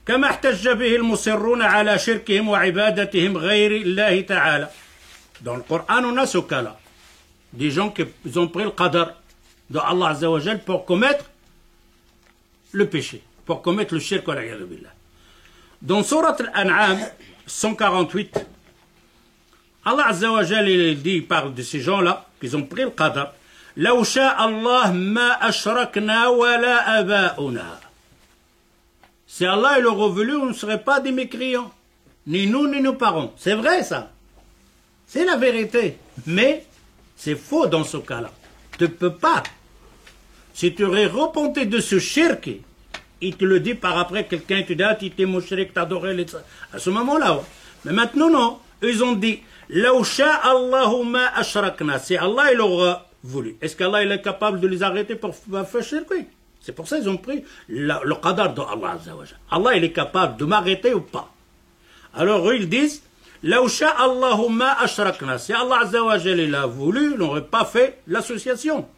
كما احتج به المصرون على شركهم وعبادتهم غير الله تعالى. Dans le Coran, on a ce cas-là. Des gens qui ont pris le qadar de Allah Azza wa Jal pour commettre le péché, pour commettre le shirk wal iyad billah. Dans Surat Al-An'am 148, Allah Azza wa Jal il dit, il parle de ces gens-là qui ont pris le qadar. لو شاء الله ما أشركنا ولا آباؤنا. Si Allah il aurait voulu, on ne serait pas des mécréants, ni nous ni nos parents. C'est vrai ça. C'est la vérité. Mais c'est faux dans ce cas-là. Tu ne peux pas. Si tu aurais repenti de ce shirk, il te le dit par après, quelqu'un te dit, ah, tu étais mushrik, tu adorais les... À ce moment-là. Mais maintenant, non. Ils ont dit, لو شاء الله ما أشركنا. Si Allah il aurait voulu. Est-ce qu'Allah il est capable de les arrêter pour faire shirk? Oui. C'est pour ça qu'ils ont pris le qadar de Allah Azza wa Jal. Allah il est capable de m'arrêter ou pas. Alors eux ils disent لو شاء الله ما أشركنا. Si Allah Azza wa Jal il a voulu, il n'aurait pas fait l'association.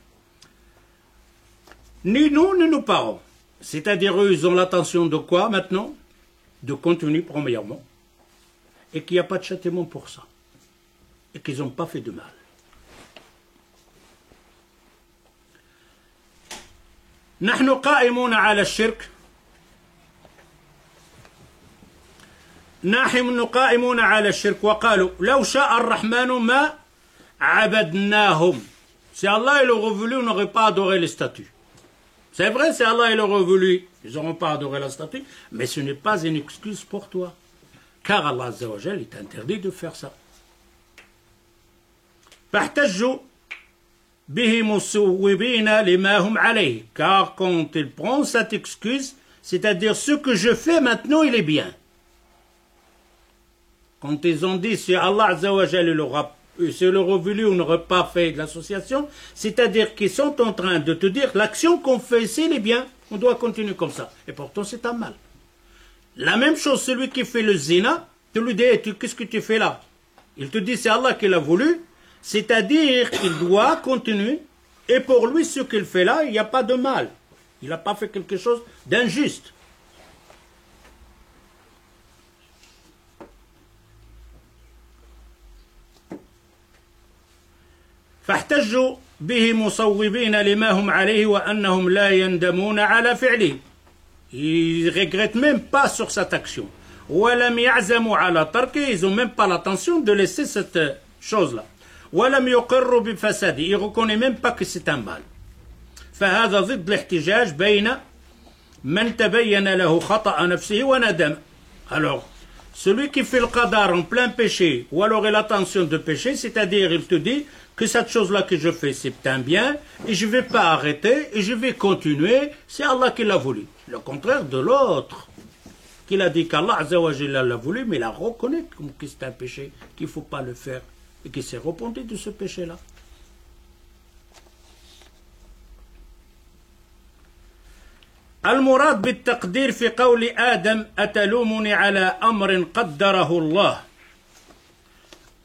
Ni nous, ni nos parents. C'est-à-dire eux ils ont l'intention de quoi maintenant? De continuer premièrement. Et qu'il n'y a pas de châtiment pour ça. Et qu'ils n'ont pas fait de mal. نحن قائمون على الشرك نحن قائمون على الشرك وقالوا لو شاء الرحمن ما عبدناهم. Si Allah il aurait voulu, on n'aurait pas adoré les statues. C'est vrai, si Allah il aurait voulu, ils n'auront pas adoré la statue, mais ce n'est pas une excuse pour toi. Car Allah Azza wa Jal est interdit de faire ça. فاحتجوا به مصوبين لما هم عليه. Car quand il prend cette excuse, c'est-à-dire ce que je fais maintenant, il est bien. Quand ils ont dit si Allah Azza wa Jal s'il aurait voulu, on n'aurait pas fait de l'association, c'est-à-dire qu'ils sont en train de te dire l'action qu'on fait ici, il est bien, on doit continuer comme ça. Et pourtant, c'est un mal. La même chose, celui qui fait le zina, tu lui dis qu'est-ce que tu fais là? Il te dit c'est Allah qui l'a voulu. C'est-à-dire qu'il doit continuer, et pour lui, ce qu'il fait là, il n'y a pas de mal. Il n'a pas fait quelque chose d'injuste. فاحتجوا به مصوبين لما هم عليه وأنهم لا يندمون على فعله. Ils ne regrettent même pas sur cette action. وَلَمْ يَعْزَمُوا عَلَى تَرْكِهِ. Ils n'ont même pas l'intention de laisser cette chose-là. وَلَمْ يُقِرُّوا بِفَسَادِهِ. Ils ne reconnaissent même pas que c'est un mal. فهذا ضد الاحتجاج بين من تبين له خطأ نفسه وندم. Alors, celui qui fait le qadar en plein péché, ou alors il a l'intention de pécher, c'est-à-dire il te dit que cette chose-là que je fais, c'est un bien, et je ne vais pas arrêter, et je vais continuer, c'est Allah qui l'a voulu. Le contraire de l'autre, qu'il a dit qu'Allah Azza wa Jalla l'a voulu, mais il a reconnu que c'est un péché, qu'il ne faut pas le faire, et qu'il s'est repenti de ce péché-là. المراد بالتقدير في قول آدم أتلومني على أمر قدره الله.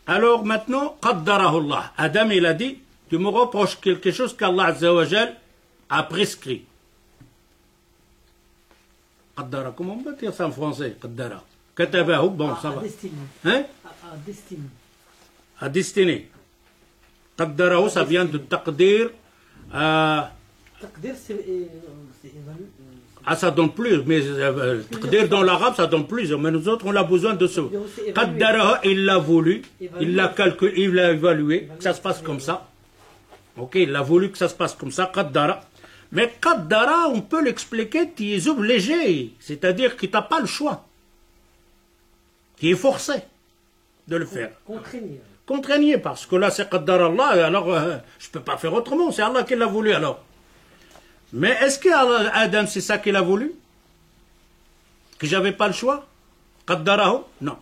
Alors maintenant, قدره الله. Adam il a dit, tu me reproches quelque chose qu'Allah Azza wa Jal a prescrit. قدر, comment on peut dire ça en français? قدر. كتبه, bon ça va. Hein? À destiné. قدره, ça vient de تقدير. تقدير Ah, ça donne plus, mais dans l'arabe, ça donne plus. Mais nous autres, on a besoin de ce. Qaddaraha, il l'a voulu, il l'a calculé, il l'a évalué, que ça se passe comme ça. Ok, il a voulu que ça se passe comme ça, qaddara. Mais qaddara, on peut l'expliquer, tu es obligé. C'est-à-dire que tu n'as pas le choix. Tu es forcé de le faire. Contraigné, parce que là, c'est qaddara Allah, alors je ne peux pas faire autrement, c'est Allah qui l'a voulu alors. Mais est-ce que Adam, c'est ça qu'il a voulu? Que j'avais pas le choix? قدره? Non.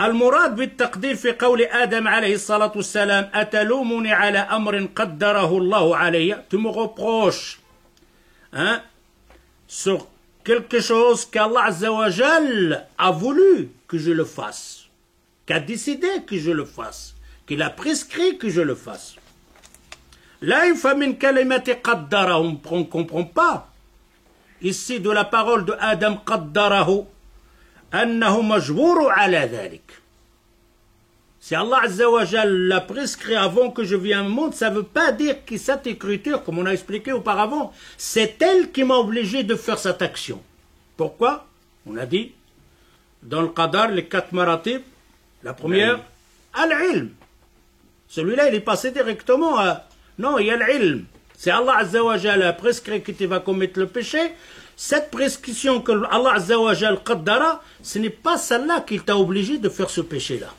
المراد بالتقدير في قول آدم عليه الصلاة والسلام أتلومني على أمر قدره الله علي. Tu me reproches hein, sur quelque chose qu'Allah Azza wa Jal a voulu que je le fasse, qu'a décidé que je le fasse, qu'il a prescrit que je le fasse. Là, il faut une kalimati qaddara, on ne comprend pas. Ici, de la parole de Adam qaddarahu, annahu majbouru ala dhalik. Si Allah Azza wa Jal l'a prescrit avant que je vienne au monde, ça ne veut pas dire que cette écriture, comme on a expliqué auparavant, c'est elle qui m'a obligé de faire cette action. Pourquoi? On a dit, dans le qadar, les 4 maratib, la première, al-ilm. Celui-là, il est passé directement à... Non, il y a l'ilm. C'est Allah Azza wa Jal a prescrit que tu vas commettre le péché. Cette prescription que Allah Azza wa Jal qaddara, ce n'est pas celle-là qui t'a obligé de faire ce péché-là.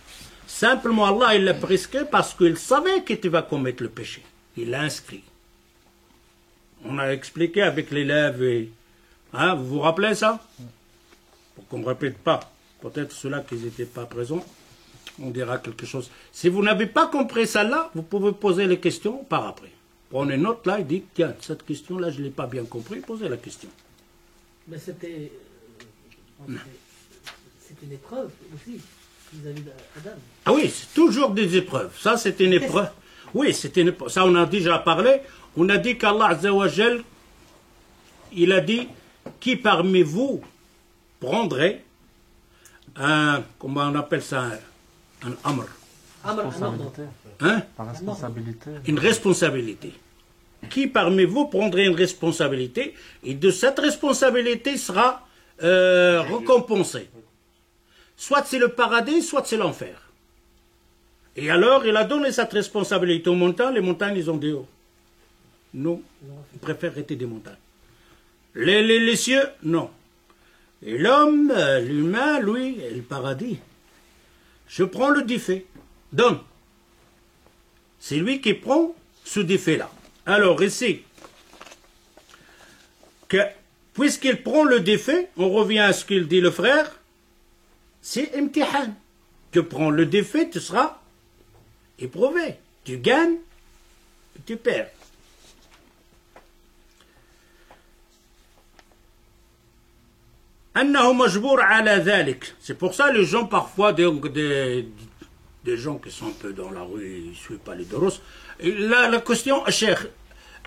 Simplement, Allah, il l'a prescrit parce qu'il savait que tu vas commettre le péché. Il l'a inscrit. On a expliqué avec l'élève et... Hein, vous vous rappelez ça? Pour qu'on ne répète pas. Peut-être ceux-là qui n'étaient pas présents. On dira quelque chose. Si vous n'avez pas compris ça là, vous pouvez poser les questions par après. Prenez note là et dites, tiens, cette question-là, je ne l'ai pas bien compris, posez la question. Mais c'était une épreuve aussi vis-à-vis d'Adam. Ah oui, c'est toujours des épreuves. Ça, c'est une épreuve. Oui, c'est une épreuve. Ça, on a déjà parlé. On a dit qu'Allah Azza wa Jal, il a dit, qui parmi vous prendrait un, comment on appelle ça, un amr. Hein? Une responsabilité. Qui parmi vous prendrait une responsabilité et de cette responsabilité sera récompensé. Soit c'est le paradis, soit c'est l'enfer. Et alors il a donné cette responsabilité aux montagnes, les montagnes ils ont dit oh. Nous, on préfère rester des montagnes. Les cieux, non. Et l'homme, l'humain, lui, le paradis. Je prends le défait. Donne. C'est lui qui prend ce défait-là. Alors ici, puisqu'il prend le défait, on revient à ce qu'il dit le frère, c'est imtihan. Tu prends le défait, tu seras éprouvé. Tu gagnes, tu perds. C'est pour ça les gens parfois, des gens qui sont un peu dans la rue, ils ne suivent pas les doros. La question, Cheikh,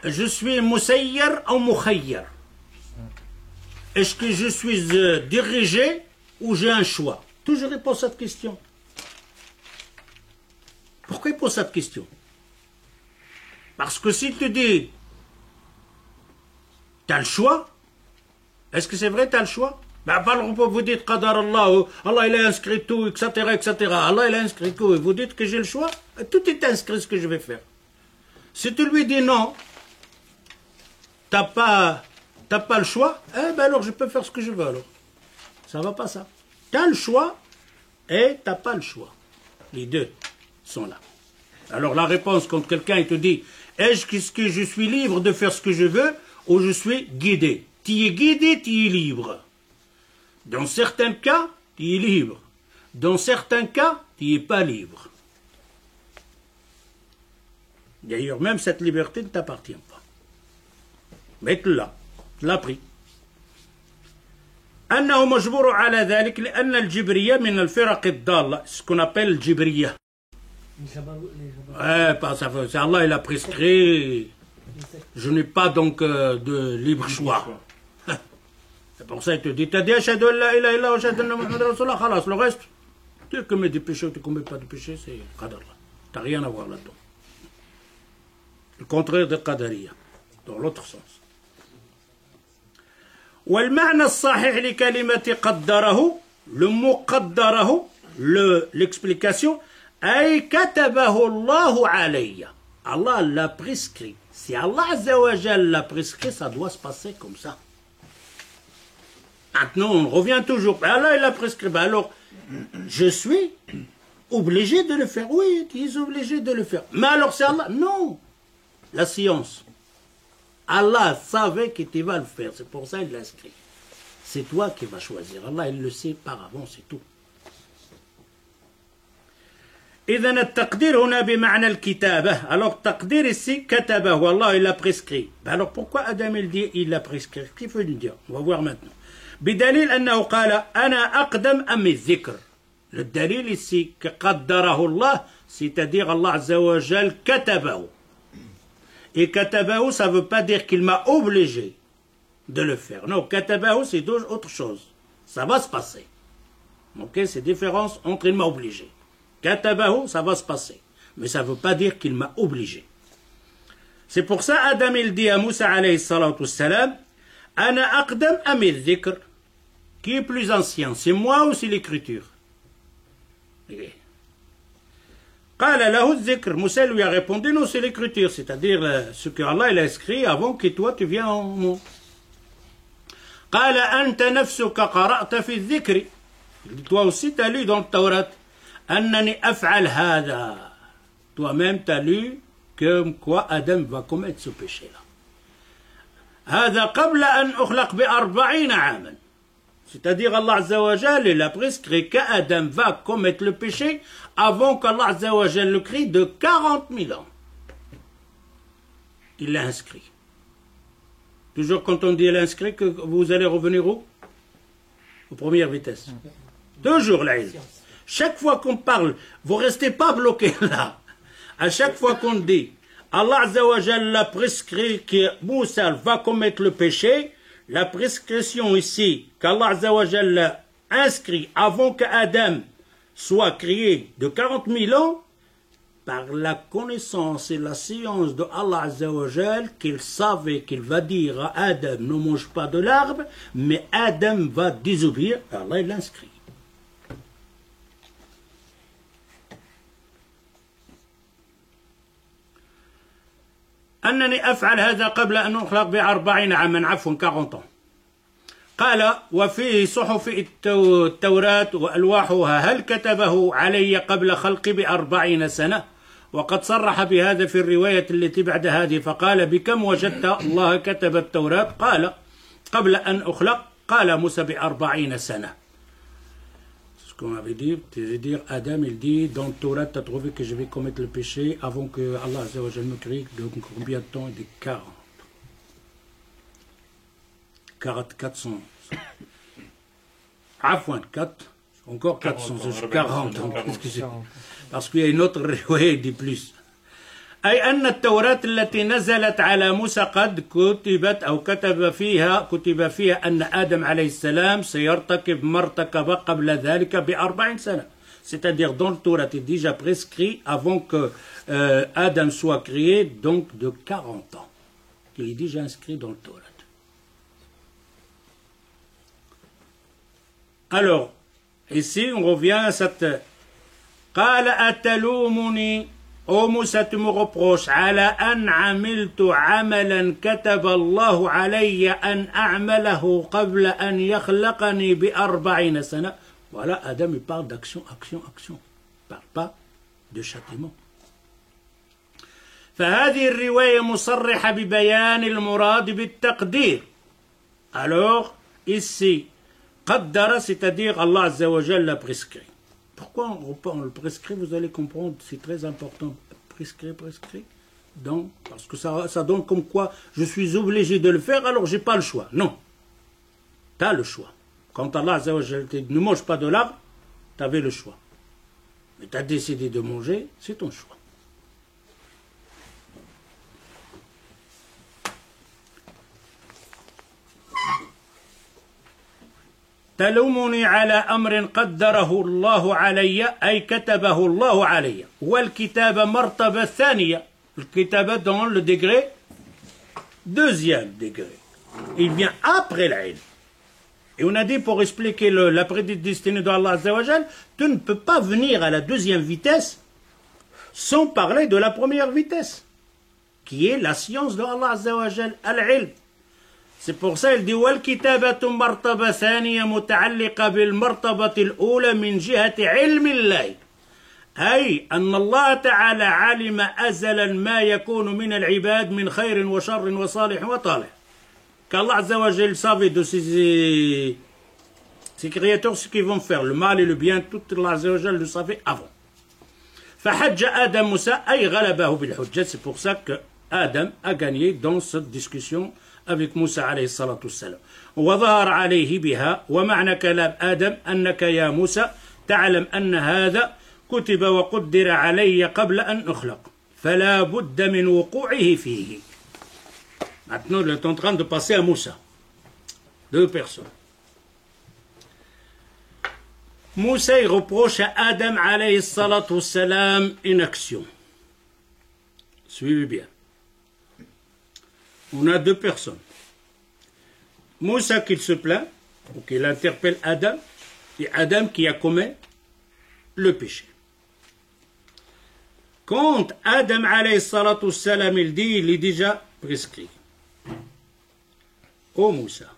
je suis musayyar ou mukhayyar? Est-ce que je suis dirigé ou j'ai un choix? Toujours il pose cette question. Pourquoi il pose cette question? Parce que si tu dis, tu as le choix, est-ce que c'est vrai tu as le choix? Ben, vous dites Qadar Allah, Allah il a inscrit tout, etc., etc. Allah il a inscrit tout, et vous dites que j'ai le choix. Tout est inscrit ce que je vais faire. Si tu lui dis non, t'as pas le choix, eh ben alors je peux faire ce que je veux alors. Ça va pas ça. T'as le choix et t'as pas le choix. Les deux sont là. Alors la réponse quand quelqu'un te dit est-ce que je suis libre de faire ce que je veux ou je suis guidé? Tu es guidé, tu es libre. Dans certains cas, tu es libre. Dans certains cas, tu n'es pas libre. D'ailleurs, même cette liberté ne t'appartient pas. Mais tu l'as pris. أنه مجبور على ذلك لأن الجبرية من الفرق الضالة ce qu'on appelle الجبرية. C'est Allah il a prescrit. Je n'ai pas donc de libre choix. C'est pour ça qu'il te dit, t'as dit ashhadu an la ilaha illallah wa ashhadu anna Muhammadan rasulullah, khalas, le reste, tu commets des péchés ou tu commets pas de péchés, c'est qadar. T'as rien à voir là-dedans. Le contraire de qadariya, dans l'autre sens. والمعنى الصحيح لكلمة قدره le mot قدره l'explication أي كتبه الله علي. Allah l'a prescrit. Si Allah Azza wa Jal l'a prescrit, ça doit se passer comme ça. Maintenant, on revient toujours. Allah, il a prescrit. Alors, je suis obligé de le faire. Oui, tu es obligé de le faire. Mais alors, c'est Allah. Non. La science. Allah savait que tu vas le faire. C'est pour ça qu'il l'a inscrit. C'est toi qui vas choisir. Allah, il le sait par avant, c'est tout. إذن التقدير هنا بمعنى الكتابة. Alors, تقدير ici, كتبه. Allah, il l'a prescrit. Alors, pourquoi Adam, il dit, il l'a prescrit? Qu'est-ce qu'il veut nous dire? On va voir maintenant. بدليل أنه قال أنا أقدم أم الذكر. Le dalil ici que قدره الله, c'est-à-dire Allah Azza wa Jal كتبه. Et كتبه, ça ne veut pas dire qu'il m'a obligé de le faire. Non, كتبه, c'est autre chose. Ça va se passer. Ok, c'est différence entre il m'a obligé. كتبه, ça va se passer. Mais ça ne veut pas dire qu'il m'a obligé. C'est pour ça Adam il dit à Moussa alayhi salatu wassalam أنا أقدم أم الذكر. Qui est plus ancien, c'est moi ou c'est l'écriture? قال له الذكر. Moussa lui a répondu non, c'est l'écriture, c'est-à-dire ce que Allah il a écrit avant que toi tu viennes en monde. قال أنت نفسك قرأت في الذكر. Toi aussi tu as lu dans le Taurat أنني أفعل هذا. Toi-même tu as lu que quoi Adam va commettre ce péché-là. هذا قبل أن أخلق ب40 عاما. C'est-à-dire Allah Azza wa Jal il a prescrit qu'Adam va commettre le péché avant qu'Allah Azza wa Jal le crie de 40 000 ans. Il l'a inscrit. Toujours quand on dit l'inscrit, que vous allez revenir où? Aux premières vitesses. Toujours là. Chaque fois qu'on parle, vous ne restez pas bloqué là. À chaque fois qu'on dit Allah Azza wa Jal a prescrit que Moussa va commettre le péché, la prescription ici qu'Allah Azza wa Jal a inscrit avant qu'Adam soit créé de 40 000 ans, par la connaissance et la science de Allah Azza wa Jal, qu'il savait qu'il va dire à Adam ne mange pas de l'arbre, mais Adam va désobéir, Allah l'inscrit. أنني أفعل هذا قبل أن أخلق ب40 عاما عفوا 40 ans. قال وفيه صحف التوراة وألواحها هل كتبه علي قبل خلقي ب40 سنة. وقد صرح بهذا في الرواية التي بعد هذه فقال بكم وجدت الله كتب التوراة. قال قبل أن أخلق. قال موسى ب40 سنة. Qu'on avait dit, c'est-à-dire Adam il dit dans le Torah tu as trouvé que je vais commettre le péché avant que Allah Azza wa Jal me crée, donc combien de temps? Il dit 40. 400. Afouin 4, encore 400, 40. Parce qu'il y a une autre riwaya qui dit plus. أي أن التوراة التي نزلت على موسى قد كتبت أو كتب فيها أن آدم عليه السلام سيرتكب ما ارتكب قبل ذلك ب40 سنة. C'est-à-dire dans le Torah est déjà prescrit avant que Adam soit créé, donc de 40 ans. Il est déjà inscrit dans le Torah. Alors, ici, on revient à cette... قال أتلومني أو موسى tu me reproches على أن عملت عملا كتب الله علي أن أعمله قبل أن يخلقني ب40 سنة. Voilà, Adam il parle d'action, action, action. Il ne parle pas de châtiment. فهذه الرواية مصرحة ببيان المراد بالتقدير. Alors, ici, قدر, c'est-à-dire Allah Azza wa Jalla l'a prescrit. Pourquoi on le prescrit? Vous allez comprendre, c'est très important. Prescrit. Donc, parce que ça donne comme quoi je suis obligé de le faire, alors j'ai pas le choix. Non. Tu as le choix. Quand Allah Azza wa Jalla te dit ne mange pas de l'arbre, tu avais le choix. Mais tu as décidé de manger, c'est ton choix. تلومني على أمر قدره الله علي أي كتبه الله علي. والكتابة مرتبة ثانية. الكتابة dans le degré deuxième degré. Il vient après l'ilm. Et on a dit pour expliquer la prédestinée d'Allah Azza wa Jal, tu ne peux pas venir à la deuxième vitesse sans parler de la première vitesse, qui est la science de Allah Azza wa Jal, al-ilm. C'est pour ça qu'il dit والكتابة مرتبة ثانية متعلقة بالمرتبة الأولى من جهة علم الله. أي أن الله تعالى علم أزلا ما يكون من العباد من خير وشر وصالح وطالح. Qu'Allah Azza wa Jal savait de ces créateurs ce qu'ils vont faire, le mal et le bien, tout Allah Azza wa Jal le savait avant. فحج آدم موسى أي غلبه بالحجة. C'est pour ça que Adam a gagné dans cette discussion avec موسى عليه الصلاة والسلام. وظهر عليه بها. ومعنى كلام آدم أنك يا موسى تعلم أن هذا كتب وقدر علي قبل أن أخلق فلا بد من وقوعه فيه. Maintenant, il est en train de passer à Moussa. Deux personnes. Moussa, il reproche à Adam alayhi salatu wassalam une action. Suivez bien. On a deux personnes. Moussa qui se plaint, ou qui interpelle Adam, et Adam qui a commis le péché. Quand Adam alayhi salatu wassalam, il dit, il est déjà prescrit. Ô Moussa,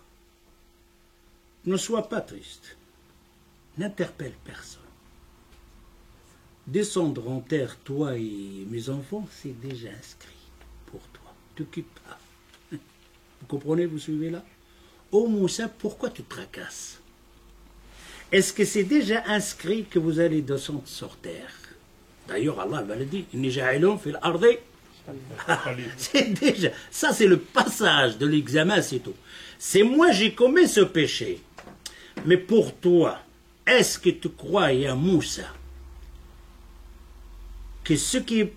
ne sois pas triste, n'interpelle personne. Descendre en terre, toi et mes enfants, c'est déjà inscrit pour toi. Ne t'occupe pas. Vous comprenez, vous suivez là? Ô Moussa, pourquoi tu te tracasses? Est-ce que c'est déjà inscrit que vous allez descendre sur terre? D'ailleurs, Allah va le dire, « Inni ja'ilun fil ardi » c'est déjà, ça c'est le passage de l'examen, c'est tout. C'est moi j'ai commis ce péché. Mais pour toi, est-ce que tu crois, ya Moussa, que ce qui est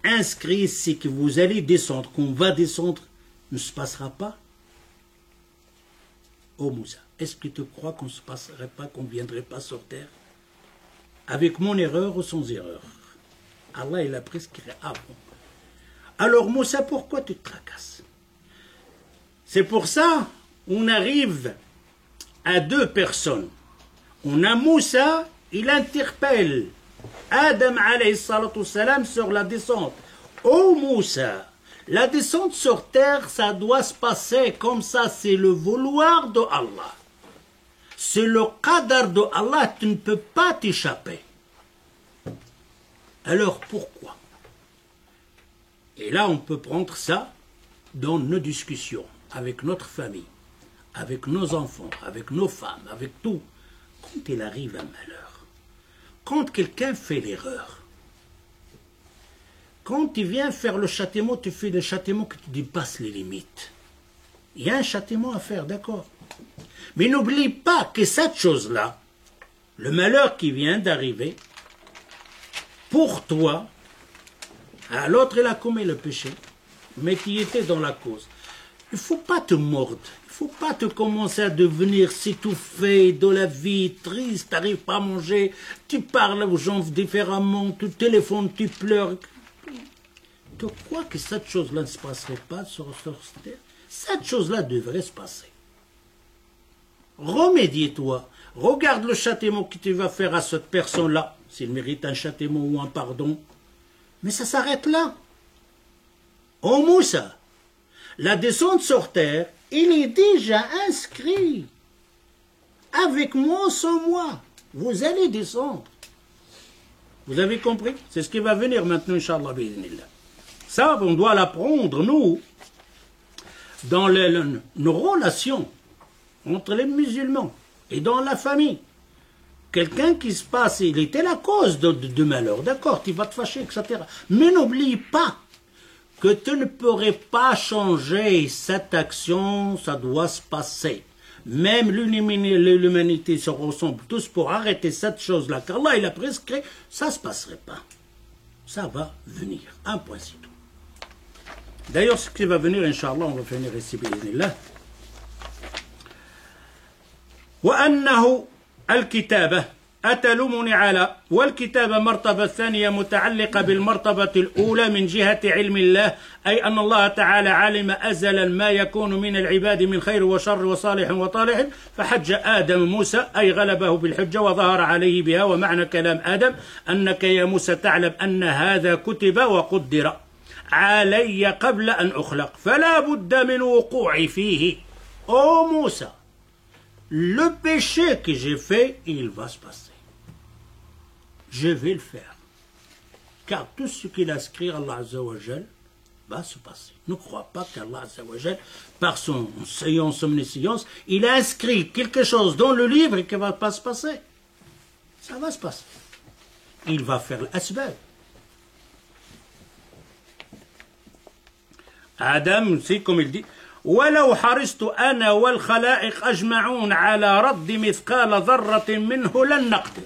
inscrit, c'est que vous allez descendre, qu'on va descendre, ne se passera pas? Oh Moussa, est-ce que tu crois qu'on ne se passerait pas, qu'on ne viendrait pas sur terre? Avec mon erreur ou sans erreur? Allah il a prescrit avant. Alors Moussa, pourquoi tu te tracasses? C'est pour ça on arrive à deux personnes. On a Moussa, il interpelle Adam alayhi salatu wassalam sur la descente. Oh Moussa, la descente sur terre, ça doit se passer comme ça, c'est le vouloir de Allah. C'est le qadar de Allah, tu ne peux pas t'échapper. Alors pourquoi? Et là, on peut prendre ça dans nos discussions, avec notre famille, avec nos enfants, avec nos femmes, avec tout. Quand il arrive un malheur, quand quelqu'un fait l'erreur, quand il vient faire le châtiment, tu fais le châtiment que tu dépasses les limites. Il y a un châtiment à faire, d'accord. Mais n'oublie pas que cette chose-là, le malheur qui vient d'arriver, pour toi, à l'autre, il a commis le péché, mais qui était dans la cause. Il ne faut pas te mordre, il ne faut pas te commencer à devenir s'étouffer de la vie, triste, tu n'arrives pas à manger, tu parles aux gens différemment, tu téléphones, tu pleures. Tu crois que cette chose-là ne se passerait pas sur terre? Cette chose-là devrait se passer. remédie-toi. Regarde le châtiment que tu vas faire à cette personne-là, s'il mérite un châtiment ou un pardon. Mais ça s'arrête là. Oh Moussa, la descente sur terre, il est déjà inscrit. Avec moi ou sans moi, vous allez descendre. Vous avez compris? C'est ce qui va venir maintenant, Inch'Allah, bi'idhnillah. Ça, on doit l'apprendre, nous, dans nos relations entre les musulmans et dans la famille. Quelqu'un qui se passe, il était la cause de malheur, d'accord, tu vas te fâcher, etc. Mais n'oublie pas que tu ne pourrais pas changer cette action, ça doit se passer. Même l'humanité se ressemble tous pour arrêter cette chose-là, qu'Allah il a prescrit, ça ne se passerait pas. Ça va venir, un point c'est tout. D'ailleurs, ce qui va venir, Inch'Allah, on va finir ici, bi'idhnillah. وأنه الكتابة أتلومني على والكتابة مرتبة ثانية متعلقة بالمرتبة الأولى من جهة علم الله أي أن الله تعالى علم أزلا ما يكون من العباد من خير وشر وصالح وطالح فحج آدم موسى أي غلبه بالحجة وظهر عليه بها ومعنى كلام آدم أنك يا موسى تعلم أن هذا كتب وقدر علي قبل أن أخلق فلا بد من وقوعي فيه. أو موسى le péché que j'ai fait, il va se passer. Je vais le faire. Car tout ce qu'il a écrit, Allah Azza wa Jal, va se passer. Ne crois pas qu'Allah Azza wa Jal, par son séance, omniscience, il a inscrit quelque chose dans le livre et qui ne va pas se passer. Ça va se passer. Il va faire l'asbab. Adam, c'est comme il dit, ولو حرصت أنا والخلائق أجمعون على رد مثقال ذرة منه لن نقدر.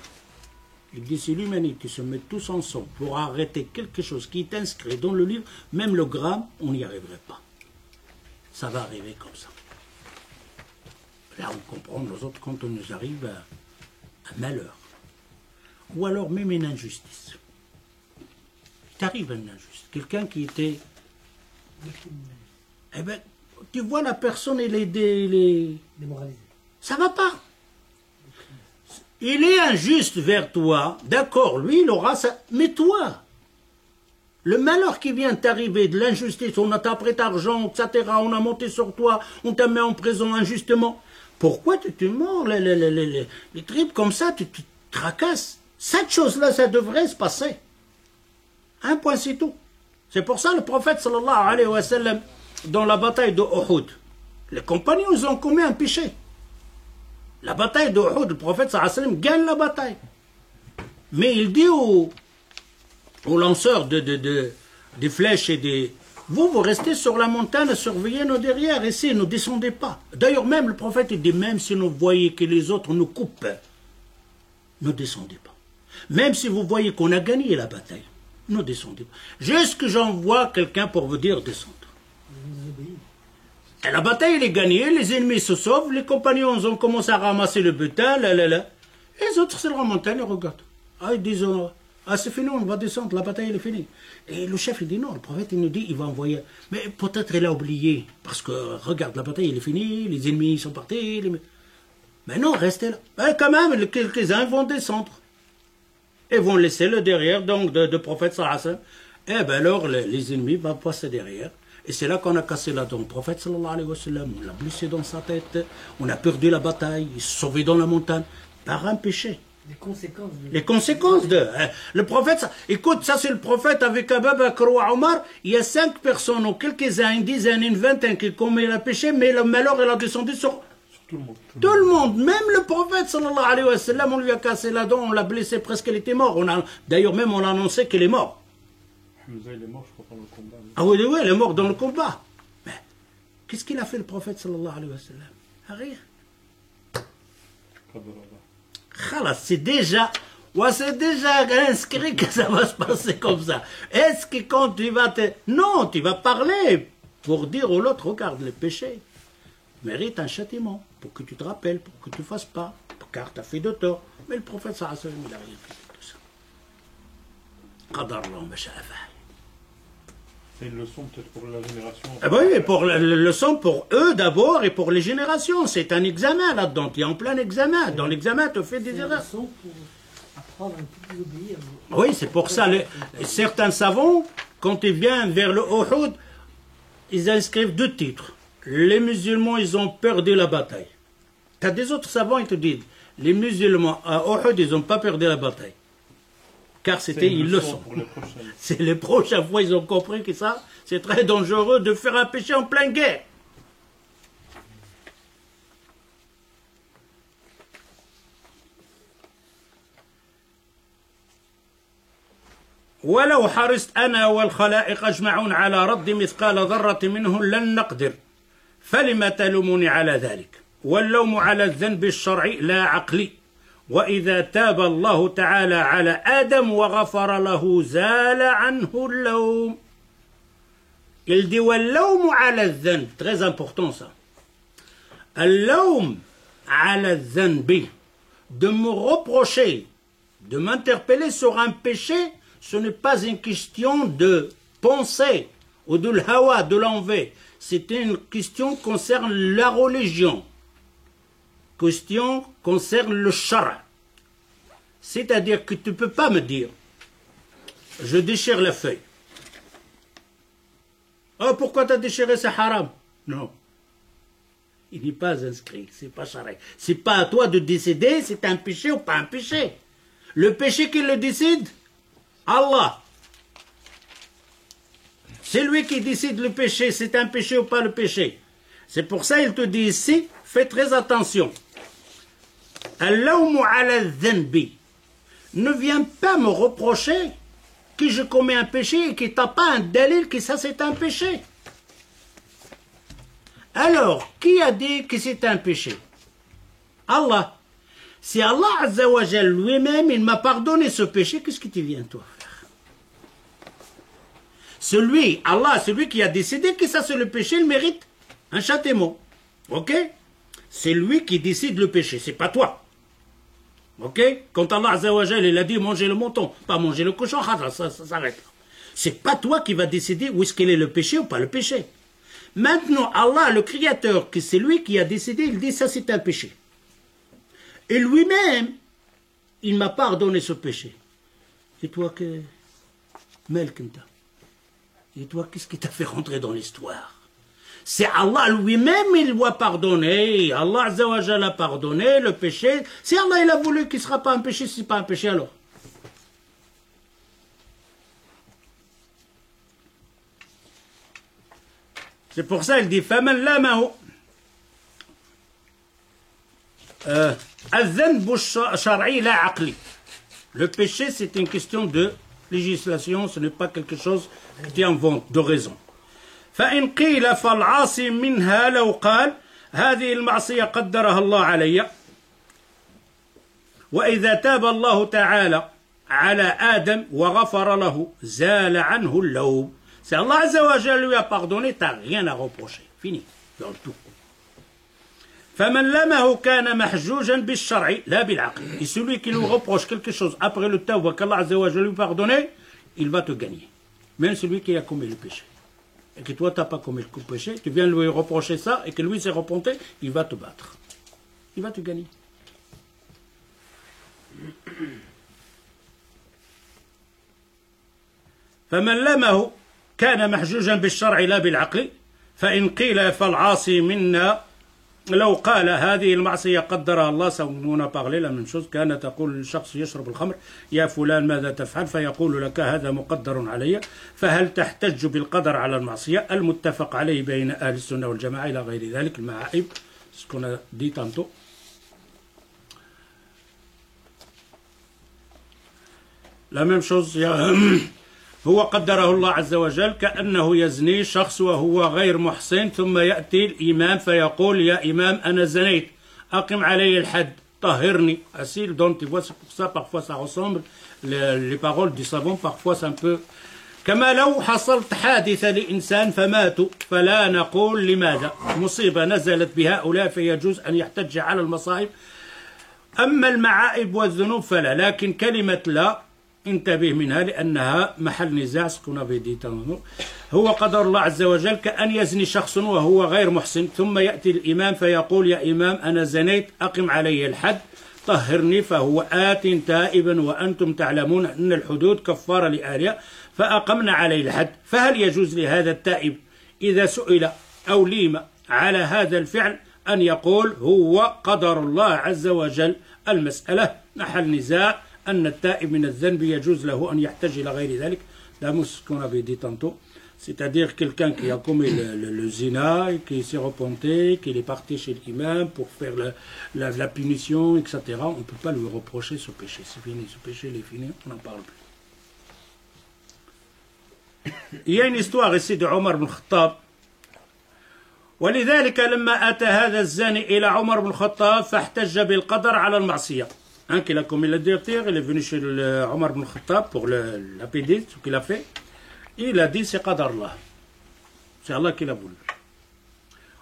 Il dit si l'humanité se met tous ensemble pour arrêter quelque chose qui est inscrit dans le livre, même le gramme, on n'y arriverait pas. Ça va arriver comme ça. Là, on comprend nous autres quand on nous arrive un malheur. Ou alors même une injustice. Il t'arrive une injustice. Quelqu'un qui était... Eh bien, tu vois la personne, elle est démoralisé. Ça va pas. Il est injuste vers toi, d'accord, lui il aura ça, mais toi, le malheur qui vient t'arriver, de l'injustice, on a pris ton argent, etc., on a monté sur toi, on t'a mis en prison injustement, pourquoi tu te mords les tripes comme ça, tu te tracasses? Cette chose-là, ça devrait se passer. Un point c'est tout. C'est pour ça le prophète sallallahu alayhi wa sallam, dans la bataille de Uhud, les compagnons ils ont commis un péché. La bataille de Uhud, le prophète sallallahu alayhi wa sallam gagne la bataille. Mais il dit aux lanceurs des flèches et des... Vous restez sur la montagne à surveiller nos derrière, ici, ne descendez pas. D'ailleurs, même le prophète il dit, même si vous voyez que les autres nous coupent, ne descendez pas. Même si vous voyez qu'on a gagné la bataille, ne descendez pas. Juste que j'envoie quelqu'un pour vous dire descendre. Et la bataille elle est gagnée, les ennemis se sauvent, les compagnons ont commencé à ramasser le butin, Et les autres sur la montagne, ils regardent. Ah, ils disent, ah c'est fini, on va descendre, la bataille elle est finie. Et le chef il dit non, le prophète il nous dit, il va envoyer. Mais peut-être il a oublié, parce que regarde, la bataille elle est finie, les ennemis sont partis. Mais non, restez là. Mais quand même, quelques-uns vont descendre. Et vont laisser le derrière, donc, de prophète sallallahu alayhi wa sallam. Et bien alors, les ennemis vont passer derrière. Et c'est là qu'on a cassé la dent. Le prophète sallallahu alayhi wa sallam, on l'a blessé dans sa tête, on a perdu la bataille, il s'est sauvé dans la montagne, par un péché. Les conséquences de... Le prophète, écoute, ça c'est le prophète avec Abu Bakr ou Omar, il y a 5 personnes, ou quelques-uns, une dizaine, une vingtaine qui commettent le péché, mais le malheur il a descendu sur... Tout le monde. Tout le monde, même le prophète sallallahu alayhi wa sallam, on lui a cassé la dent, on l'a blessé, presque il était mort. D'ailleurs même on a annoncé qu'il est mort. Hamza il est mort, je crois, dans le combat. Ah oui, il est mort dans le combat. Mais qu'est-ce qu'il a fait le prophète sallallahu alayhi wa sallam? Rien. C'est déjà inscrit que ça va se passer comme ça. Est-ce que quand tu vas Non, tu vas parler pour dire à l'autre, regarde, le péché mérite un châtiment, pour que tu te rappelles, pour que tu ne fasses pas, car tu as fait de tort. Mais le prophète sallallahu alayhi wa sallam, il n'a rien fait de tout ça. Qadar Allah ma sha'a fa'al. C'est une leçon peut-être pour la génération. Ah bah oui, pour le leçon pour eux d'abord et pour les générations. C'est un examen là-dedans. Tu es en plein examen. Dans l'examen, tu fais des C'est une erreurs. leçon pour apprendre un peu plus obéir. Oui, c'est pour ça. Certains savants, quand ils viennent vers le Uhud, ils inscrivent 2 titres. Les musulmans, ils ont perdu la bataille. Tu as des autres savants, ils te disent, les musulmans à Uhud, ils n'ont pas perdu la bataille. Car c'était une leçon. Pour les prochaines. C'est les prochaines fois, ils ont compris que ça, c'est très dangereux de faire un péché en pleine guerre. ولو حرصت أنا والخلائق أجمعون على رد مثقال ذرة منه لن نقدر فلم تلوموني على ذلك واللوم على الذنب الشرعي لا عقلي وإذا تاب الله تعالى على آدم وغفر له زال عنه اللوم. Il dit واللوم على الذنب, très important ça. اللوم على الذنب, de me reprocher, de m'interpeller sur un péché, ce n'est pas une question de pensée ou de l'hawa, de l'envie. C'est une question qui concerne la religion. Question concerne le shara. C'est-à-dire que tu ne peux pas me dire, je déchire la feuille. Oh, pourquoi tu as déchiré, c'est haram? Non. Il n'est pas inscrit, c'est pas shara. C'est pas à toi de décider, c'est un péché ou pas un péché. Le péché qui le décide, Allah. C'est lui qui décide le péché, c'est un péché ou pas le péché. C'est pour ça qu'il te dit ici, fais très attention. Al-lawmu ala al-dhanbi. Ne viens pas me reprocher que je commets un péché et que tu n'as pas un dalil que ça c'est un péché. Alors, qui a dit que c'est un péché? Allah. Si Allah Azza wa Jal lui-même, il m'a pardonné ce péché, qu'est-ce que tu viens toi faire? Celui, Allah, celui qui a décidé que ça c'est le péché, il mérite un châtiment. Ok? C'est lui qui décide le péché, c'est pas toi. Ok? Quand Allah Azza wa Jal, il a dit manger le mouton, pas manger le cochon, ça s'arrête là. C'est pas toi qui va décider où est-ce qu'il est le péché ou pas le péché. Maintenant, Allah, le Créateur, que c'est lui qui a décidé, il dit ça c'est un péché. Et lui-même, il m'a pardonné ce péché. Et toi, que... Et toi, qu'est-ce qui t'a fait rentrer dans l'histoire? C'est Allah lui-même, il lui a pardonné. Allah Azza wa Jalla a pardonné le péché. Si Allah il a voulu qu'il ne sera pas un péché, si ce n'est pas un péché alors. C'est pour ça qu'il dit فَمَنْ لَمَهُ الذنب الشرعي لا عقلي. Le péché, c'est une question de législation, ce n'est pas quelque chose qui invente, de raison. فإن قيل فالعاصي منها لو قال هذه المعصية قدرها الله علي وإذا تاب الله تعالى على آدم وغفر له زال عنه اللوم. Si Allah Azza wa Jalla lui a pardonné, tu n'as rien à reprocher. Fini, dans le tout. فمن لمه كان محجوجا بالشرع لا بالعقل. Et celui qui lui reproche quelque chose après le tawbah qu'Allah Azza wa Jalla lui a pardonné, il va te gagner. Même celui qui a commis le péché. Et que toi, tu n'as pas commis le péché, tu viens lui reprocher ça, et que lui s'est repenté, il va te battre. Il va te gagner. فمن لمه كان محجوجا بالشرع لا بالعقل فإن قيل فالعاصي منا لو قال هذه المعصية قدرها الله. On a parlé la même chose. كان تقول الشخص يشرب الخمر يا فلان ماذا تفعل فيقول لك هذا مقدر علي. فهل تحتج بالقدر على المعصية المتفق عليه بين أهل السنة والجماعة إلى غير ذلك المعائب. Ce qu'on a dit tantôt. La même chose. هو قدره الله عز وجل كأنه يزني شخص وهو غير محسن ثم يأتي الإمام فيقول يا إمام أنا زنيت أقم علي الحد طهرني. Asile, donc tu vois, c'est pour ça parfois ça ressemble, les paroles du savant parfois c'est un peu كما لو حصلت حادثة لإنسان فماتوا فلا نقول لماذا مصيبة نزلت بهؤلاء فيجوز أن يحتج على المصائب. أما المعائب والذنوب فلا. لكن كلمة لا انتبه منها لأنها محل نزاع سكون في هو قدر الله عز وجل كأن يزني شخص وهو غير محسن ثم يأتي الإمام فيقول يا إمام أنا زنيت أقم علي الحد طهرني فهو آت تائبا وأنتم تعلمون أن الحدود كفارة لآلهة فأقمنا عليه الحد فهل يجوز لهذا التائب إذا سئل أو ليم على هذا الفعل أن يقول هو قدر الله عز وجل المسألة محل نزاع أن التائب من الذنب يجوز له أن يحتاج إلى غير ذلك لا qu'on avait dit tantôt c'est-à-dire quelqu'un qui a commis le zina et qui s'est repenté, qui est parti chez l'imam pour faire la punition, etc. On ne peut pas lui reprocher ce péché. C'est fini, ce péché il est fini, on n'en parle plus. Il y a une histoire ici de Omar ibn Khattab. ولذلك لما أتى هذا الزاني إلى عمر بن الخطاب فاحتج بالقدر على المعصية. Qu'il a commis l'adultère, il est venu chez Omar ibn Khattab pour la pédie, ce qu'il a fait. Il a dit c'est qadar Allah. C'est Allah qui l'a voulu.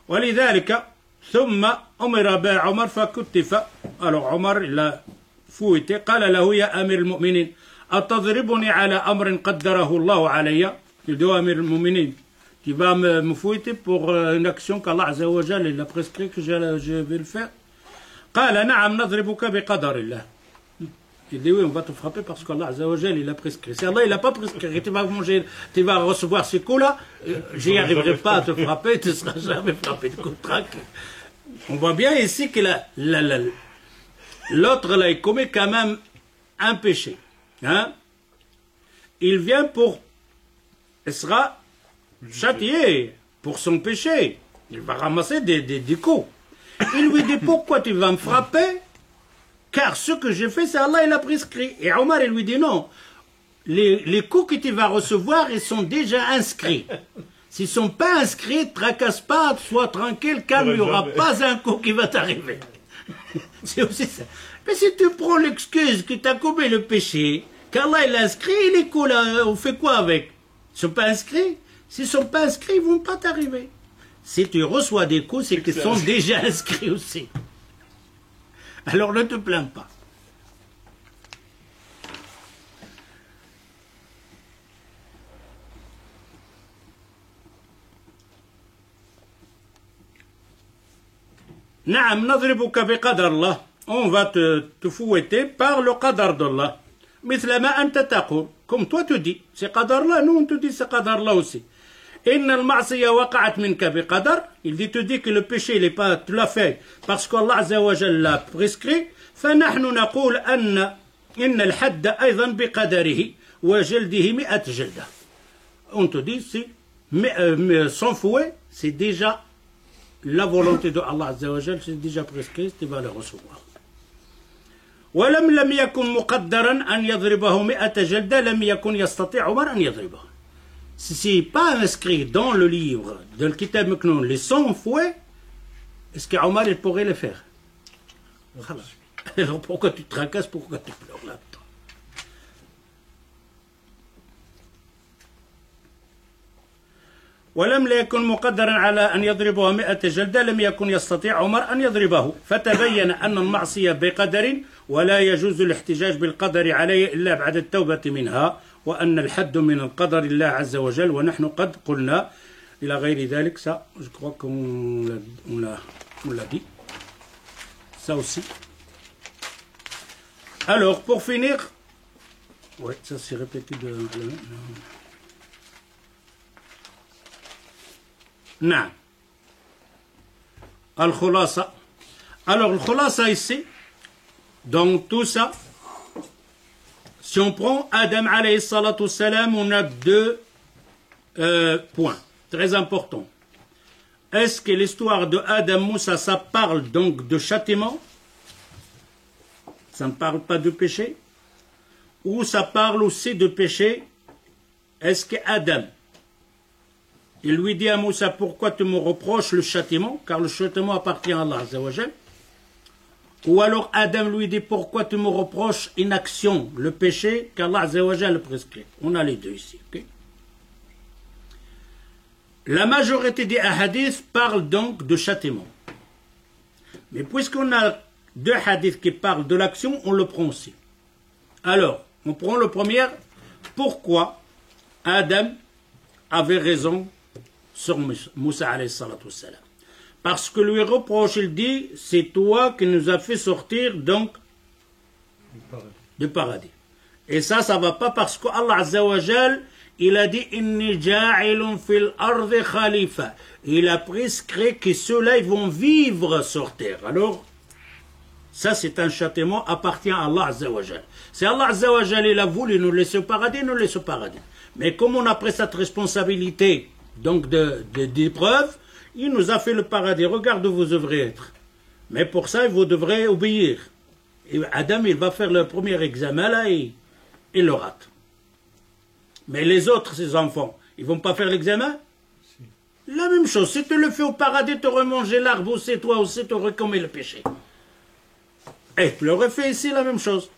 ولذلك ثم أمر بعمر فكتف. Alors Omar il a fouetté قال له يا أمير المؤمنين أتضربني على أمر قدره الله علي. Il dit أمير المؤمنين tu vas me fouetter pour une action qu'Allah Azza wa Jal il a prescrit que je vais le faire. قال نعم نضربك بقدر الله. Il dit oui, on va te frapper parce qu'Allah Azza wa Jal il a prescrit. Si Allah il a pas prescrit, tu vas manger, tu vas recevoir ces coups-là, j'y arriverai pas à te frapper, tu ne seras jamais frappé de coup tranquille. On voit bien ici que l'autre là il commet quand même un péché. Hein? Il vient pour, il sera châtié pour son péché. Il va ramasser des coups. Il lui dit pourquoi tu vas me frapper? Car ce que j'ai fait, c'est Allah, il a prescrit. Et Omar, il lui dit non. Les coups que tu vas recevoir, ils sont déjà inscrits. S'ils ne sont pas inscrits, ne tracasse pas, sois tranquille, calme, il n'y aura pas un coup qui va t'arriver. C'est aussi ça. Mais si tu prends l'excuse que tu as commis le péché, qu'Allah, il a inscrit, les coups là, on fait quoi avec? Ils ne sont pas inscrits? S'ils ne sont pas inscrits, ils ne vont pas t'arriver. Si tu reçois des coups, c'est qu'ils sont déjà inscrits aussi. Alors ne te plains pas. نعم نضربك بقدر الله. On va te fouetter par le qadar d'Allah. مثل ما أنت تقول. Comme toi tu dis. C'est qadar Allah. Nous on te dit c'est qadar Allah aussi. إن المعصية وقعت منك بقدر. Il dit te dit que le péché il est pas tu l'as fait parce qu'Allah عز وجل l'a prescrit. فنحن نقول إن الحد أيضا بقدره وجلده 100 جلدة. On te dit si sans fouet c'est déjà la volonté de Allah عز وجل c'est déjà prescrit tu vas le recevoir. ولم يكن مقدرا أن يضربه 100 جلدة لم يكن يستطيع عمر أن يضربه. Si ce n'est pas inscrit dans le livre de l'Kitab Meknoun, les 100 fouets, est-ce qu'Omar il pourrait le faire? Alors pourquoi tu te tracasses, pourquoi tu pleures là-dedans? ولم يكن مقدرا على أن يضربه 100 جلدة لم يكن يستطيع عمر أن يضربه فتبين أن المعصية بقدر ولا يجوز الاحتجاج بالقدر عليه إلا بعد التوبة منها وأن الحد من القدر الله عز وجل ونحن قد قلنا إلى غير ذلك. Ça je crois qu'on l'a dit ça aussi. Alors pour finir ouais ça c'est répété de نعم الخلاصة. Alors le khulasa ici dans tout ça si on prend Adam alayhi salatu salam on a deux points très importants. Est-ce que l'histoire de Adam Moussa ça parle donc de châtiment, ça ne parle pas de péché, ou ça parle aussi de péché? Est-ce que Adam il lui dit à Moussa pourquoi tu me reproches le châtiment, car le châtiment appartient à Allah Azza wa Jal, ou alors Adam lui dit pourquoi tu me reproches une action, le péché qu'Allah Azza wa Jal prescrit. On a les deux ici. Okay? La majorité des hadiths parlent donc de châtiment. Mais puisqu'on a deux hadiths qui parlent de l'action, on le prend aussi. Alors, On prend le premier. Pourquoi Adam avait raison sur Moussa alayhi salatu wassalam? Parce que lui reproche, il dit, c'est toi qui nous as fait sortir donc du paradis. Et ça va pas parce que Allah Azza wa Jal, il a dit Inni ja'ilun fil ardi khalifa. Il a prescrit que ceux-là ils vont vivre sur terre. Alors, ça c'est un châtiment appartient à Allah Azza wa Jal. Si Allah Azza wa Jal il a voulu nous laisser au paradis, nous laisse au paradis. Mais comme on a pris cette responsabilité donc d'épreuve, il nous a fait le paradis. Regarde où vous devrez être. Mais pour ça, vous devrez obéir. Et Adam, il va faire le premier examen là et il le rate. Mais les autres, ses enfants, ils vont pas faire l'examen? Si. La même chose. Si tu le fais au paradis, tu aurais mangé l'arbre, aussi toi aussi, tu aurais commis le péché. Et tu l'aurais fait ici la même chose.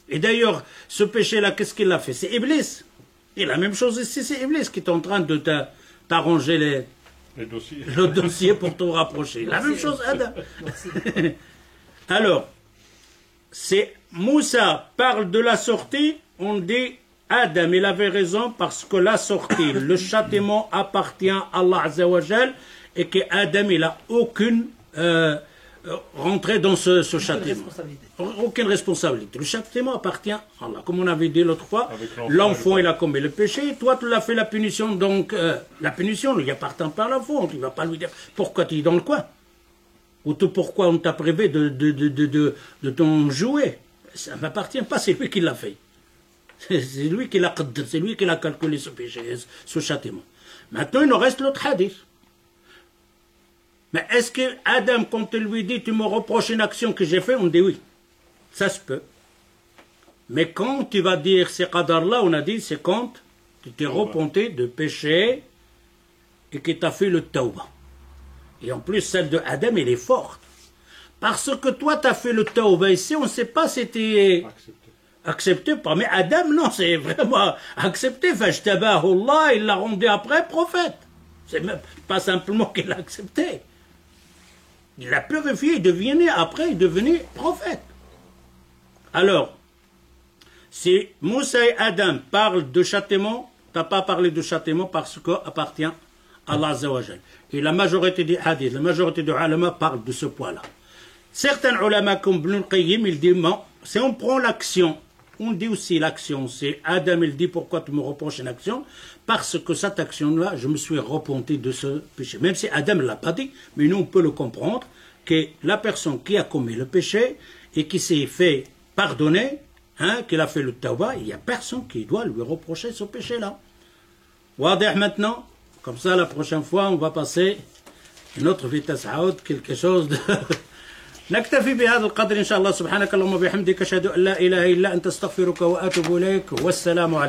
Et d'ailleurs, ce péché-là, qu'est-ce qu'il a fait? C'est Iblis. Et la même chose ici, c'est Iblis qui est en train de t'arranger le dossier pour te rapprocher. La même chose, Adam. Alors, c'est Moussa parle de la sortie, on dit Adam, il avait raison parce que la sortie, le châtiment appartient à Allah Azza wa Jal et que Adam, il n'a aucune rentrée dans ce châtiment. Aucune responsabilité. Le châtiment appartient à Allah. Comme on avait dit l'autre fois, l'enfant, il a commis le péché, toi, tu l'as fait la punition, donc la punition lui appartient pas à l'enfant. Tu ne vas pas lui dire pourquoi tu es dans le coin. Ou tout pourquoi on t'a privé de ton jouet. Ça ne m'appartient pas, c'est lui qui l'a fait. C'est lui qui l'a calculé ce péché, ce châtiment. Maintenant, il nous reste l'autre hadith. Mais est-ce que Adam, quand il lui dit, tu me reproches une action que j'ai faite, on dit oui. Ça se peut. Mais quand tu vas dire ces qadar-là, on a dit, c'est quand tu t'es repenté de péché et que tu as fait le tawbah. Et en plus, celle de Adam, elle est forte. Parce que toi, tu as fait le tawbah ici, on ne sait pas si c'était accepté pas. Mais Adam, non, c'est vraiment accepté. Fajtabahu Allah, il l'a rendu après prophète. C'est même pas simplement qu'il l'a accepté. Il l'a purifié, il devenait prophète. Alors, si Moussa et Adam parlent de châtiment, tu n'as pas parlé de châtiment parce qu'il appartient à Allah Azza wa Jal. Et la majorité des hadiths, la majorité des ulama parlent de ce point-là. Certains ulama comme Ibn al-Qayyim, ils disent, bon, si on prend l'action, on dit aussi l'action, c'est Adam, il dit pourquoi tu me reproches une action? Parce que cette action-là, je me suis repenti de ce péché. Même si Adam ne l'a pas dit, mais nous on peut le comprendre, que la personne qui a commis le péché et qui s'est fait pardonner, qu'il a fait le tawbah, il n'y a personne qui doit lui reprocher ce péché-là. Wadih maintenant, comme ça la prochaine fois on va passer une autre vitesse à haute, quelque chose de... نكتفي بهذا القدر إن شاء الله سبحانك اللهم وبحمدك أشهد أن لا إله إلا أنت أستغفرك وأتوب إليك والسلام عليكم